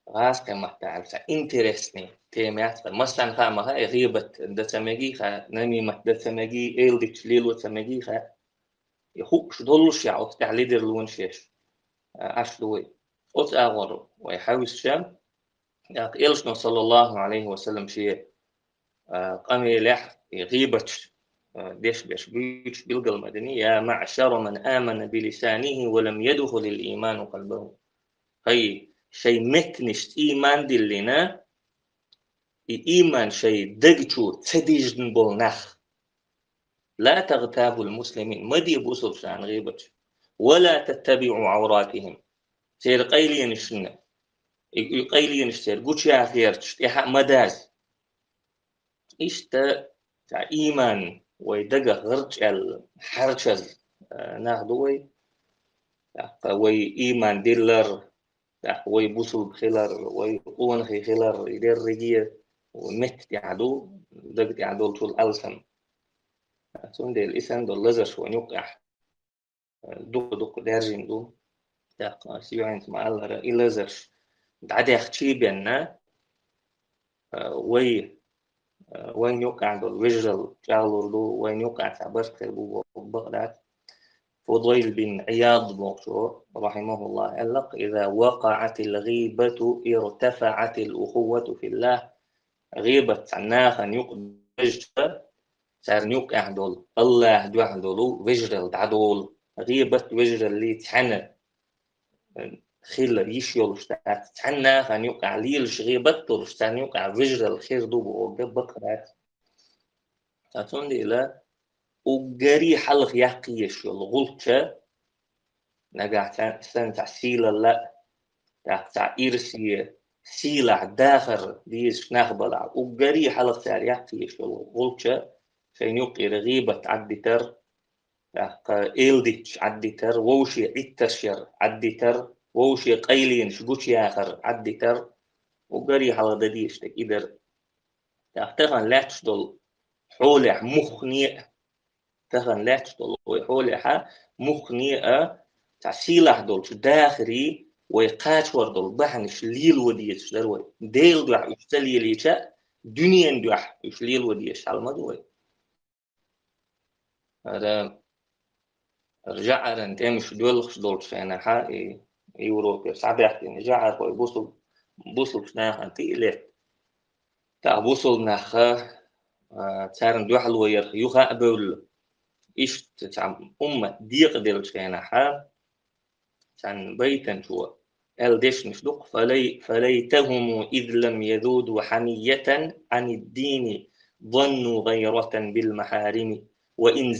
Speaker 5: غاس كما تعرف انترستني تيمات مثلا خامها غيبة دتمجي خا نميمة دتمجي إلدك تسليل وتمجي خا يخوش دولش يعود تعليدر لون شيش أشلوي أوت أغور ويحاوس شام إلشنا صلى الله عليه وسلم شيء قام يلح غيبتش ديش بيش بيش بلغ المدني يا معشر من آمن بلسانه ولم يدخل الإيمان قلبه هاي شيء مكنشت إيمان دلنا إيمان شيء دقشو تديجن بالنخ لا تغتابوا المسلمين ما دي بوصل شان غيبتش ولا تتبعوا عوراتهم سير قيلين الشنة قيلين الشير قوش يا خيرتش يحق مداز إشتا تاع إيمان ويدقى غرج الحرشز ناخدوي وي إيمان ديلر وي بوصل بخلر وي قون خي خلر يدير رجية ومت يعدو دقت يعدو طول ألسن سون ديل إسان دول لزر ونيوقع دوق دارجين دو تاق سيوعين مع الله إلزرش دعدي أختي بينا وين يوقع دول ويجرل جالور دو وين يوقع تعبرت خلبو بغداد فضيل بن عياض موشو رحمه الله قال إذا وقعت الغيبة ارتفعت الأخوة في الله غيبة عناها يقدر صار يوقع دول الله دوح دولو ويجرل دعدول غيبة ويجرل اللي تحنى خيل يشيلش تحنى خان يوقع ليلش غيبتلش تان يوقع وجر الخير دو وجبك رات تاتون دي لا وجري حلق يحقيش الغلطة نجع سن تحسيل لا تاع إرسية سيلع داخل ديش نخبل وجري حلق تاع يحقيش الغلطة فين يوقع غيبة عدتر إلديش عدتر ووشي عتشر عدتر ووشي قيلين شجوش آخر عدتر وقري حلا دديش تقدر تخن لا تشتغل حولح مخنيء تخن لا تشتغل وحولها مخنيء تعسيلح دول داخري ويقاتور دول بحنش ليل وديش دروي ديل دوح يشتلي ليشا دنيا دوح يشليل وديش على مدوي هذا رجع رنتمش دول شينا حقي يوروبيا صعبت نجعر كوي بوصل شناخ انتي إليه تاع بوصل ناخ تارن دوحل وير يوخا أبول إيش تاع ديق ديل شينا حا تان بيتن شو ديش نشدق فليتهم إذ لم يذودوا حمية عن الدين ظنوا غيرة بالمحارم وإن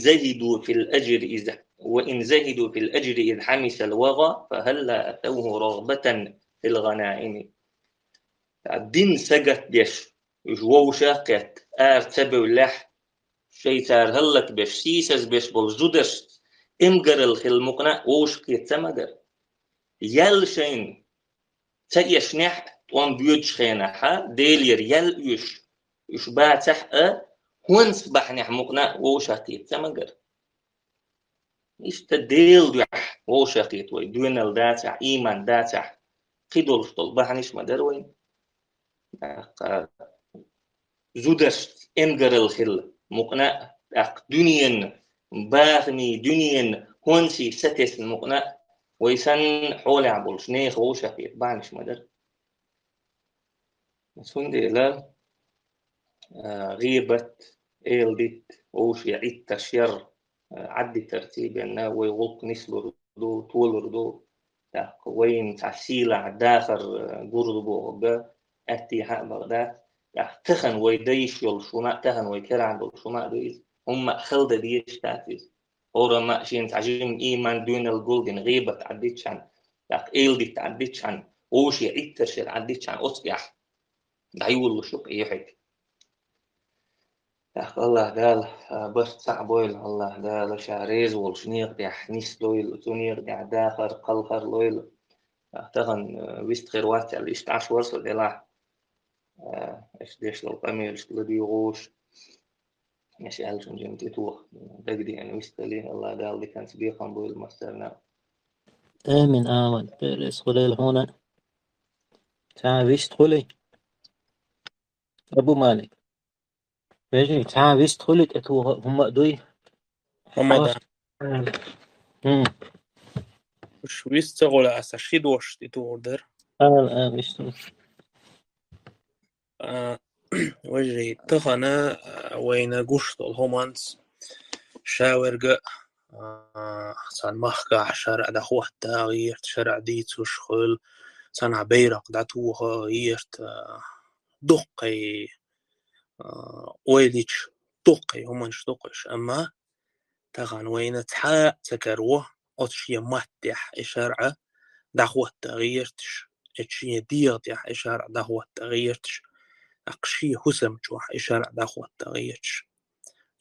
Speaker 5: زهدوا في الأجر إذ حمس الوغى فهلا أتوه رغبة في الغنائم الدين سجت بيش يجوو شاقت تبو لح شي تار هلك بيش سيسس بيش بالجودش امجر الخل مقنع ووش كيت تمجر يل شين تيش نح وان بيوتش خينا حا ديلير يل يش باتح هونس بحنح مقنع ووش كيت تمجر إيش تديل دوح ووشقيت وي دوين الداتع إيمان داتع قيدول طلبانيش مدروين زودش إمجر الخل مقنع دنيا باغني دنيا هونسي ستس المقنع ويسن حول عبول شنيخ ووشقيت بانيش مدر مسون دي لا غيبة إيلديت ووشي عيد تشير عدي ترتيب أنه ويغلق نسل ردو طول ردو وين تعسيلة عداخر قردبو وقا أتي حق بغداد تخن ويديش يلشونا تخن ويكرا عند الشونا دويز هم خلد ديش تاتيز هورا ما شين تعجيم إيمان دون الجولدن غيبة تعديتش عن إيلدي تعديتش عن ووشي عيد ترشير عديتش عن أصيح دعيول الشوق يحك الله دال بس صعبويل الله دال شاريز والشنيق دي حنيس لويل تونيق دي داخر قلخر لويل تغن ويست خير واتع الاشت عش ورسل دي لا اش ديش لو قميل اش لدي غوش مش ألشن جمتي توخ دقدي يعني ويست لي الله دال دي كان سبيقا بويل مسترنا
Speaker 1: آمن آمن بيرس خليل هنا تعاويش تخلي أبو مالك بيجي تعاويش تخلي أتوه هم دوي
Speaker 4: Ramadan.
Speaker 1: هم
Speaker 4: Mش vistagol asa shidwash ti order.
Speaker 1: ويش
Speaker 4: وجهي تخنا وين قشط الهومانس شاورق سان محكا شرع دخوة تغيير شرع ديت وشخل سان عبيرق دعتوها غيرت دقي ويليش دقي همانش دقش أما تغن وين تحا تكروه أتشي ماتح إشارع دخوة تغيرتش اتشي دياتح إشارع دخوة تغيرتش أقشي حسم جوح إشارع دخوة تغيرتش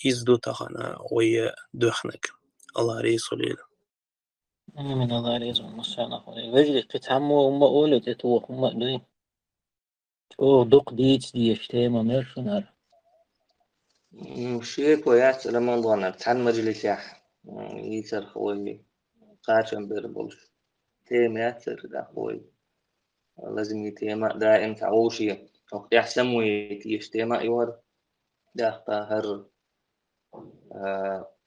Speaker 4: إزدو تغنا ويا دخنك الله ريسو ليل
Speaker 1: من الله ريزو مصانا خليل بيجي قتامو هم أولد أتوه هم دوي أوه دق ديت دي يشتيما ميرشنار
Speaker 5: شيك ويات لما نظن تحن مجلس يح يسر خوي قاشم بيربولش تيم ياتر دا خوي لازم يتيما دائم تعوشي وقت يحسم ويتيشتيما يور دا قاهر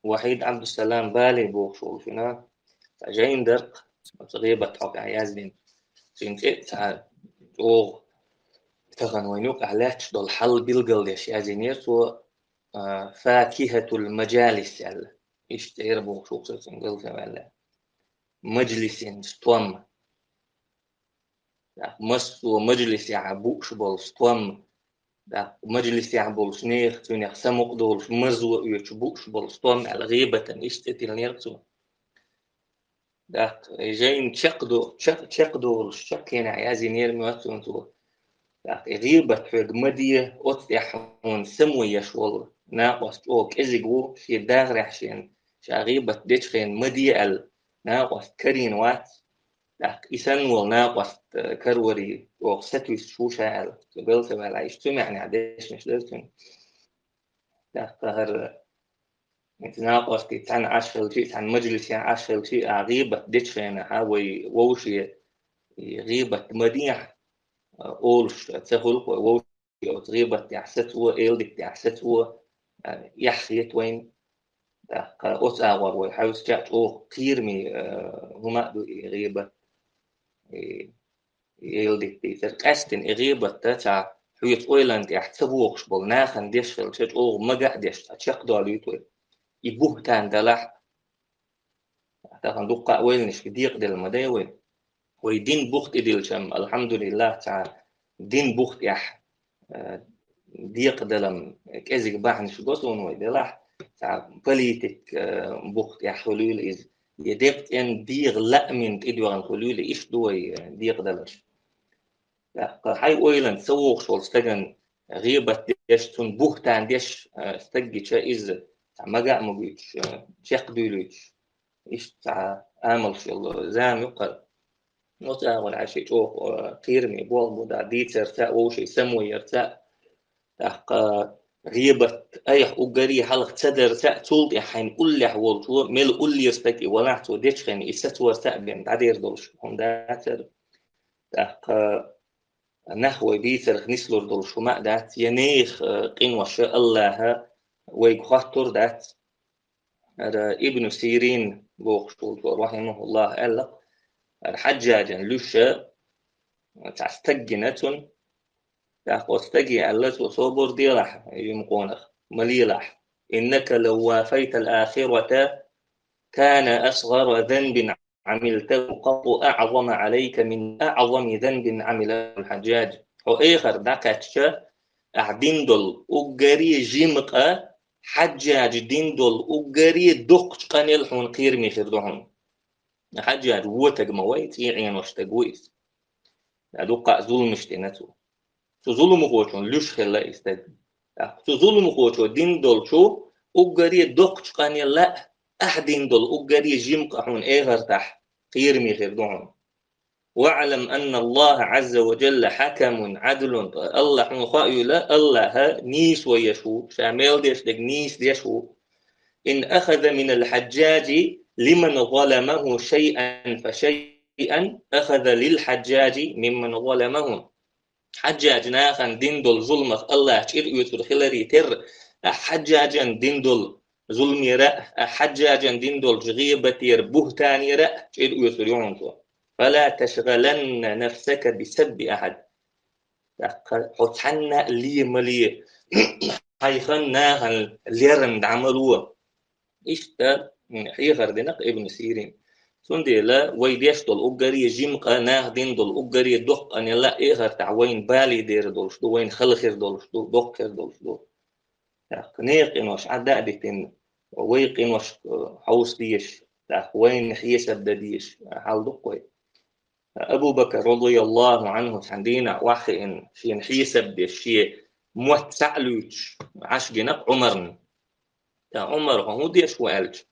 Speaker 5: وحيد عبد السلام بالي بوخشول فينا جاين درق غيبة حق عيازين جين تعال أوغ تغن وينوك أعلاتش دول حل بيلقل ديش يازينير تو فاكهة المجالس يلا يشتهر بوخشول سنقل فيلا مجلس ستوم مستو مجلس يعبوش بول ستوم مجلس يعبول سنيخ تونيخ سمق دول مزو يشبوش بول ستوم على غيبة يشتتل نيرتو جاين تشقدو الشكين عيازي نير مواتون تو غيبة حد مدية أتيحون سموي يشول ناقص أوك إزيقو في داغر عشان غيبة ديتخين مدية ناقص كرين وات إسان ناقص كروري أو ستويس شو شاعل قبلت ولا عيشتم يعني عديش مش لازم قهر ناقص تان عشر شيء عن مجلس يعني عشر شيء غيبة ديتخين هاوي ووشي غيبة مديح أولش تخلق ووشي أو غيبة يحسته إلدك يحسته يحيت وين أتأور ويحاول جات أو قيرمي هما غيبة يلدك تركستن غيبة تاع حيت أويلاند يحتبوخش بالناخن ديشل تشت أو مجا ديش تشقدو عليتوي يبوه تان دلح تاخن دقة ويلنش بديق دل مداوي ويدين بوخت إديل شم الحمد لله تعالى دين بوخت يح ديق دلم كأزيك باحن شقصون ويدلح تعالى بليتك بوخت يح حلول إز يدقت إن ديغ لا من إدوان حلول إيش دوي ديق دلش هاي أويلاند سووق شول استجن غيبة ديش تون بوختان ديش استجي شا إز مجا مبيش شق دوليش إيش تاع عمل شغل زام يقر نوتا ولا عشي تو قيرمي بول بودا ديتر تا وشي سموي يرتا غيبة أي أجري حلق تدر تا تول يحين كل حول تو مل كل يستكي ولا تو ديش خن يستور تا بين تعدير دولش هم داتر نحو بيتر نسلور دول شماء دات ينيخ قنوة شاء الله ويقخطر دات ابن سيرين بوخشول رحمه الله قال حجاجا لشا تستجنة تستجي ألت صبر ديرح يمقونخ مليلح إنك لو وافيت الآخرة كان أصغر ذنب عملته قط أعظم عليك من أعظم ذنب عمله الحجاج وآخر دكتشا أعدندل أجري جمقة حجاج دندل أجري دقش قنيل حون قيرمي خردهم حجاج وتج مويت يعين واشتجويس أدوقع ظلم اشتنته ظلم قوتون ليش خلا استد ظلم خوشو دين دول شو أجري دقش قاني لا أحدين دول أجري جيم قحون إيغرتح خير مي خير دون واعلم أن الله عز وجل حكم عدل الله حنخاء لا الله نيس ويشو شامل ديش دك نيس ديشو إن أخذ من الحجاج لمن ظلمه شيئا فشيئا أخذ للحجاج ممن ظلمهم حجاج ناخن ديندول ظلمك الله تشير يوتر خلري تر حجاجا ديندول ظلم يرى حجاجا ديندول غيبة ير بهتان يرى تشير يوتر يونتو فلا تشغلن نفسك بسب أحد حتحنا لي ملي حيخن ناخن ليرن دعملوه إشتا من حيخر دينق ابن سيرين سندي لا ويديش دول أجري جيم قناه دين دول أجري دق أن لا إيخر تعوين بالي دير دولش دو وين خلخر دولش دو دقر دولش دو نيق إنوش عدا ديتين ويق إنوش حوس ديش وين حيسب ديش حال دقوي أبو بكر رضي الله عنه عندنا واحد إن شين حيسب ديش شيء موتسعلوش عش جنق عمرن عمر هو ديش وقالش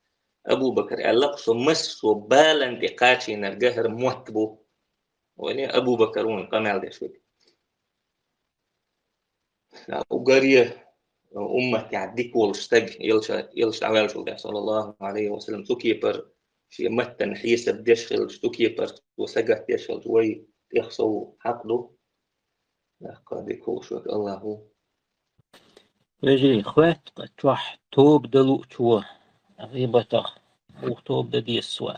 Speaker 5: أبو بكر ألقص مس وبالن دقاتي نرجهر موتبو وإني أبو بكر ون قمال ده شوي وقريه أمة يعديك والشتاج يلش عوال شو ده صلى الله عليه وسلم تكيبر شيء متن حيس بديشل تكيبر وسجت ديشل وي يخصو حقده قد يكون شو الله هو
Speaker 1: رجلي خوات تروح توب دلو توا غيبتخ وتوب ددي السوا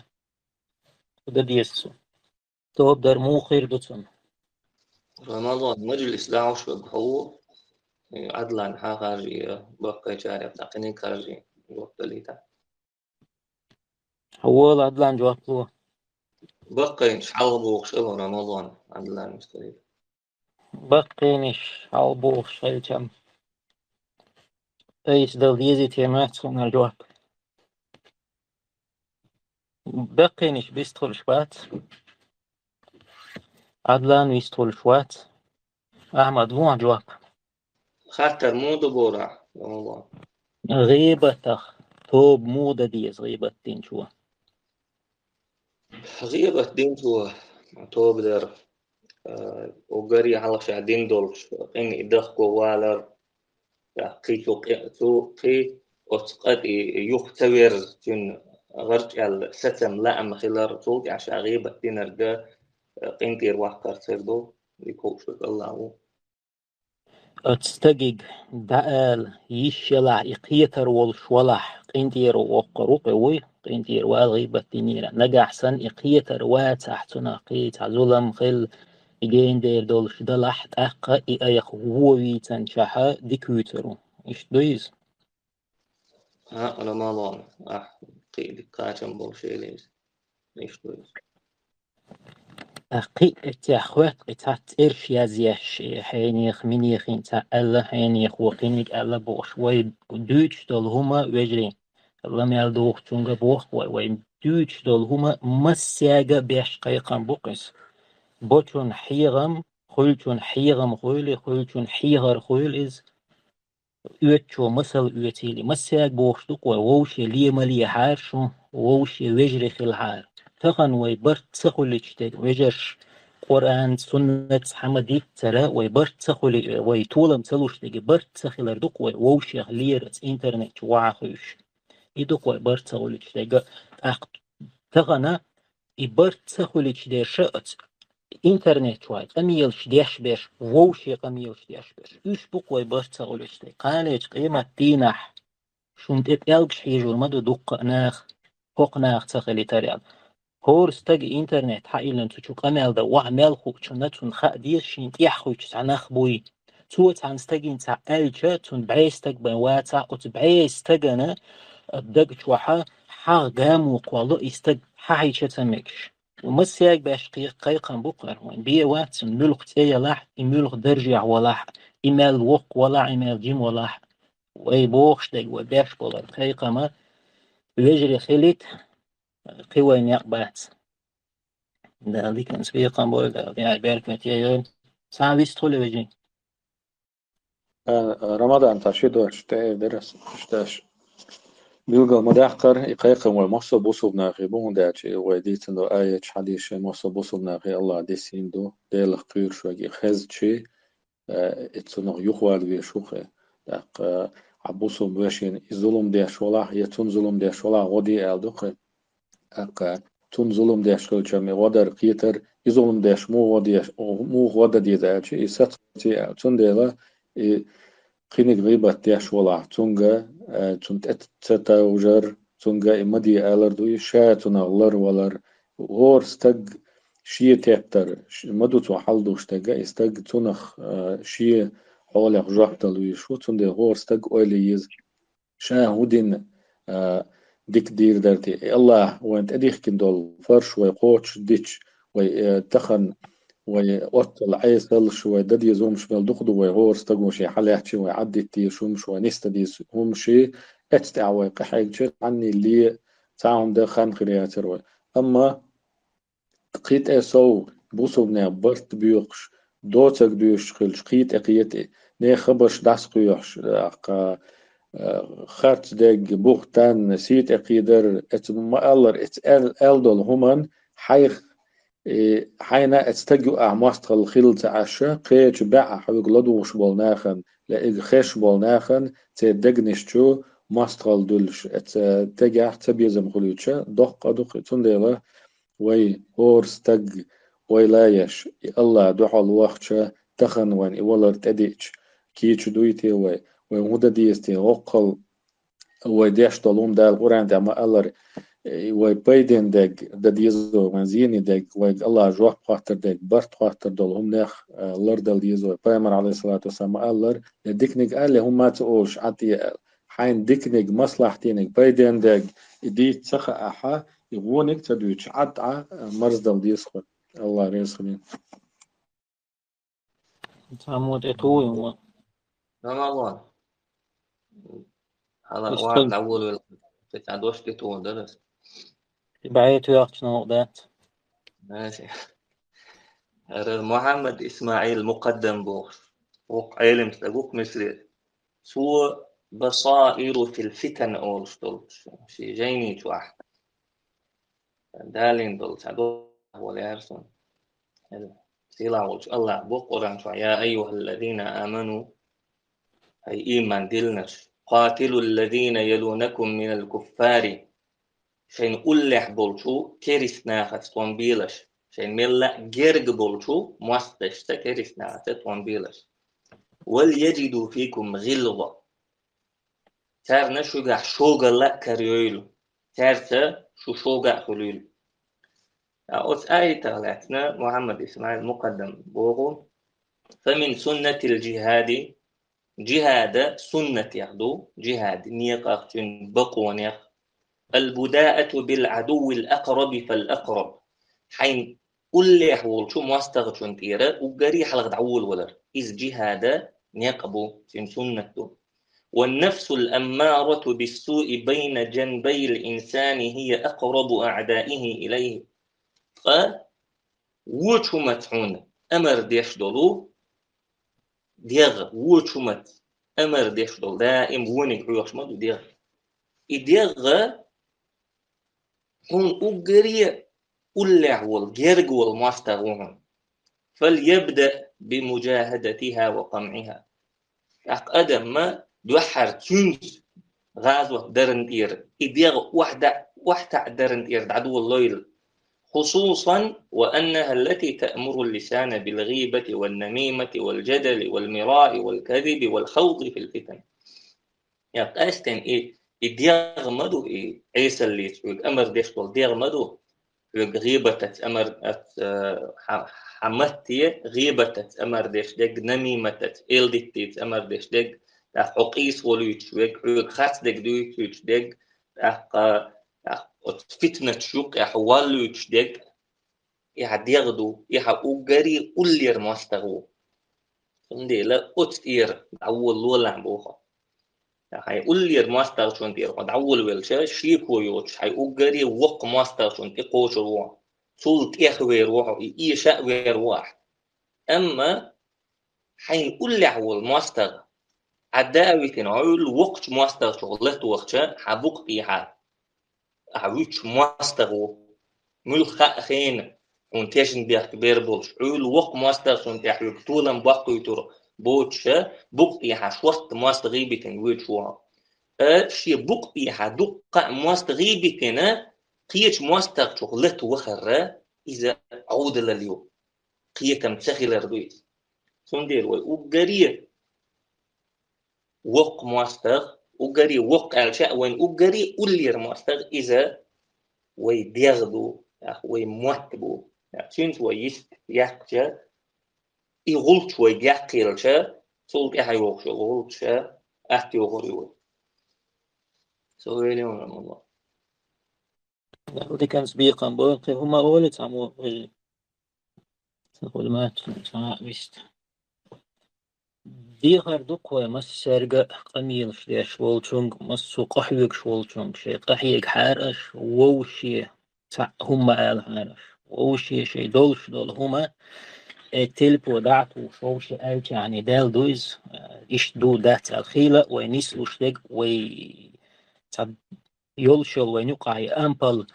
Speaker 1: وددي السوا توب در مو خير دوتن
Speaker 5: رمضان مجلس دعوش بقهو عدلان حاجي بقى جاري بتاقني كارجي وقت ليتا
Speaker 1: هو عدلان جواب له
Speaker 5: بقى شعبو شلو رمضان عدلان مستريد
Speaker 1: بقينش عالبو شايتم ايش دل ديزي تيمات خلنا الجواب بقينش بيستخل شوات عدلان ويستخل شوات أحمد مو جواب
Speaker 5: خاطر مو دبورة رمضان
Speaker 1: غيبتخ توب مو دديز غيبة دين شو
Speaker 5: غيبة دين شو توب در وقري على شعدين دولش إن إدخكو والر قيتو قي أتقد يختبر جن غرج الستم لا أم خلال صوت عشان غيبة دين رجع قنتير وحكر سردو يكوش الله
Speaker 1: أتستجيج دقال يشلع إقيتر والشولح قنتير وقروق وي قنتير والغيبة دينيرا نجح سن إقيتر واتحتنا قيت عزولم خل إجين دير دولش دلحت أقا إيخ هووي تنشحا ديكوترو إيش دويز
Speaker 5: أنا ما لون قيل كاتم بولشي ليش إيش دويز
Speaker 1: أقي التأخوات قطعت إرش يزيش حينيخ منيخ إنتا ألا حينيخ وقينيك ألا بوش وي دوش دول هما وجرين ألا ميال دوخ تونغ بوخ وي دوش دول هما مسياغا بيش قيقان بوقس بوچون حيغم خلچون حيغم خولي خلچون حيغر خول إز üetço masal üetili masyak boşluk ve vovşe liyemali harşu vovşe vejri khilhar تخن ويبرت تخل اجتاج وجر قرآن سنة حمدي ترى ويبرت تخل ويطولم تلوش تجي برت تخل ردق ووشي ليرت إنترنت وعخوش يدق ويبرت تخل اجتاج تغنى يبرت تخل اجتاج شأت إنترنت وايد أميلش ديش بيش ووشي أميلش ديش بيش إيش بق ويبرت تخل اجتاج قالج قيمة دينح شنت إبقالبش حيجور مدو دق ناخ فوق ناخ تخلي تريال هورستج إنترنت حائلن تشوك أمال ده وعمل خوشناتون خادير شين يحوش عناخ بوي توت عن استجين تاع ألجاتون بعيستج بواتع وتبعيستجنا الدق شوحة حاجام وقوالو استج حايشة تمكش ومسياق باش قيقا بقر وين بيه واتن ملق تايا لاح ملق درجع ولاح إمال وق ولا إمال جيم ولاح وي بوخش دق وباش بولر قيقا ما ويجري خليت قوين يقبات ده دي كان سبيقا بقول يعني بارك متيون ساعة بيستولي وجين
Speaker 2: رمضان تشيدوش درس اشتاش بيلقى مدحقر يقيق ومصو بوصو بناغي بون داتشي ويديت انو آية حديث مصو بوصو بناغي الله ديسين دو ديل قير شوي خز شي اتسنو يخوال بيشوخي داق عبوصو بوشين ظلم ديش ولا يتون ظلم ديش ولا غودي الدوخي اق تون ظلم ديش كلشمي ودر قيتر يظلم ديش مو غودا دي داتشي يساتي تون ديلا قينك غيبة ديش ولا تونغا تونت اتتاوجر تونغا امدي الردوي شاتون اغلر ولر غور استق شي تيبتر مدو تو حلدو اشتاقا استق تونخ شي حولك جوحتل ويشو تون غور استق اويليز شا هودين ديك دير درتي الله وانت اديخ كندول فرش ويقوتش ديتش ويتخن ويقتل عيسل شوي ددي زوم شمال دخدو ويغور استقو شي حليحتي ويعدي تي شوم شوي نستدي هم شي اتستع ويقحيك عني اللي تعاون ده خان خرياتر اما قيت اسو بوسو بنا برت بيوقش دوتك دوش خلش قيت اقيت ني خبرش داس قيوحش خارت ديج بوختان سيت اقيدر ات ما الله ات الدول همان حيخ حينا استجو أعماست الخيل تعشى قيش باع حوق لدوش بالناخن لإج خش بالناخن تدقنشتو ماستغل دولش تجاه تبيزم خلوتشا دق تنديلا وي هور استج وي لايش الله دحل وقتشا تخن وان إولر تديش كيش دويتي وي هودا ديستي وقل وي ديش طلوم دال قران دعما الله وي بيدن دق ديزو منزيني دق وي الله جوح قاتر دق برت قاتر دول هم نخ لردل ديزو بايمر عليه الصلاة والسلام الله ديكنيك قال هم ما تقولش عطي حين ديكنيك مصلحتينك بيدن دق دي تسخ أحا يغونك تدويش عطع مرزدل ديسخل الله ريسخلين
Speaker 1: تعمود اتوي وما
Speaker 5: رمضان هذا واحد
Speaker 1: استل
Speaker 5: الأول تتعدوش تتون درس
Speaker 1: بعيت وقت نوقدات
Speaker 5: ماشي محمد إسماعيل مقدم بوق علم تقوك مصري سو بصائر في الفتن أول شتولش شي جيني تواح دالين دول تعدو ولا يرسون سيلا ولش الله بوق قرآن يا أيها الذين آمنوا أي إيمان دلنش قاتلوا الذين يلونكم من الكفار شين أولح بولشو كيرس ناخت بيلش شين ملا جرج بولشو مستش تكيرس ناخت بيلش وليجدوا فيكم غلظة تار نشوغا شوغا لا كريولو تار شو شوغا خلول أوس آية تغلاتنا محمد إسماعيل مقدم بوغو فمن سنة الجهاد جهاد سنة يغدو جهاد نيق بقو نيق البداءة بالعدو الأقرب فالأقرب حين اللي يحول شو مواستغشون تيرا وقريح لغد عول ولر إذ جهاد نيقبو سن سنته والنفس الأمارة بالسوء بين جنبي الإنسان هي أقرب أعدائه إليه وشو متعون أمر ديش دولو ديغ وشو مت أمر ديش دول دائم ونك عيوش مدو ديغ إديغ هون أقري أولع والجرق والماستغون فليبدأ بمجاهدتها وقمعها أدم ما دوحر تنس غازوة درنتير إديغ وحدة درنتير دعدو الليل خصوصا وأنها التي تأمر اللسان بالغيبة والنميمة والجدل والمراء والكذب والخوض في الفتن أستن إديغ مدو عيسى اللي تقول أمر ديشتول ديغ مدو غيبة أمر حمتي غيبة أمر ديش دق نميمة إلدتي أمر ديش دق حقيس وليتش ويك خاص دق دويتش دق فتنة شوق حوالويتش دق ديغدو أوغري أولير ماستغو فندي لا أتير أول لولا بوخا هاي أولير ماستغ شون تير قد أول ويلشة شيكو يوتش هاي أوغري وق ماستغ شون تقوش الروح صولت إخوي روحه إيشاء وير واحد أما حين أولي عول ماستغ عداويتين عول وقت ماستر شغلت وقتها حبوق بيها عويتش ماستر ملخا خين ونتيجن بيح كبير بولش عول وق ماستر سون تحويك طولا بقو يتر بوتش بوق بيها شوست ماستر غيبتين ويتشوا شي بوق بيها دقة ماستر غيبتين قيش ماستر شغلت وخر إذا عود لليوم قيكم تسخيل الرئيس سندير وقريه وق ماستر وقري وق الشاء وين وقري أولير ماستر إذا ويبيغدو ويموتبو سينس ويست يحكي يغلط ويحكيلشا سولك أحيوكش غلطشا أحكي وغريوي سويلي من الله
Speaker 1: ودي كان سبيقا بوقي هما أولي تعمو تقول ما تعمست ديغر دقوة مس سرقة قميل شليش والشونغ مس قحيق شوالشونغ شي قحيق حارش ووشي هما آل حارش ووشي شي دولش دول هما تلبو دعتو شوشي آلت يعني دال دويز إش دو دات الخيلة وينيس وشتق وي يولشل وينقعي أمبل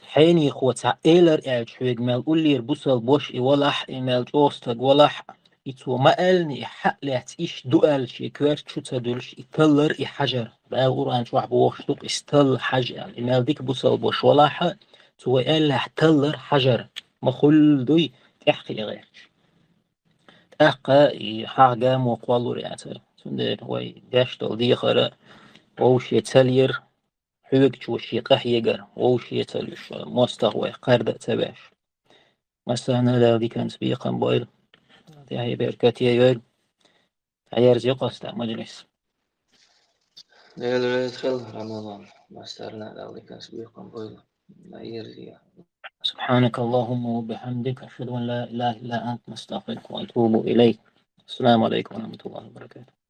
Speaker 1: حيني خوتا إيلر حويق مال أولير بوصل بوش إولح إمال جوستق ولح إتو ما ألني حقلت إش دوال شي كوارت شو تدولش إتلر إحجر بقى قرآن شو عبوشتوك استل حجر إمال ديك بوصل بوش ولح تو إلح تلر حجر مخل دوي تحقي غير تحقى حاجة مقوالو رياتر تندر وي داشتل دي خرا ووش يتسلير حوق شوشي قحيقر ووش يتلش مستغوي قردة تباش مثلا لا كان سبيقا بويل دي هي بركاتي يويل عيار زي قصة مجلس
Speaker 5: ليل يدخل رمضان ماسترنا لو كان سبيقا بويل لا يرجع
Speaker 1: سبحانك اللهم وبحمدك أشهد أن لا إله إلا أنت نستغفرك ونتوب إليك السلام عليكم ورحمة الله وبركاته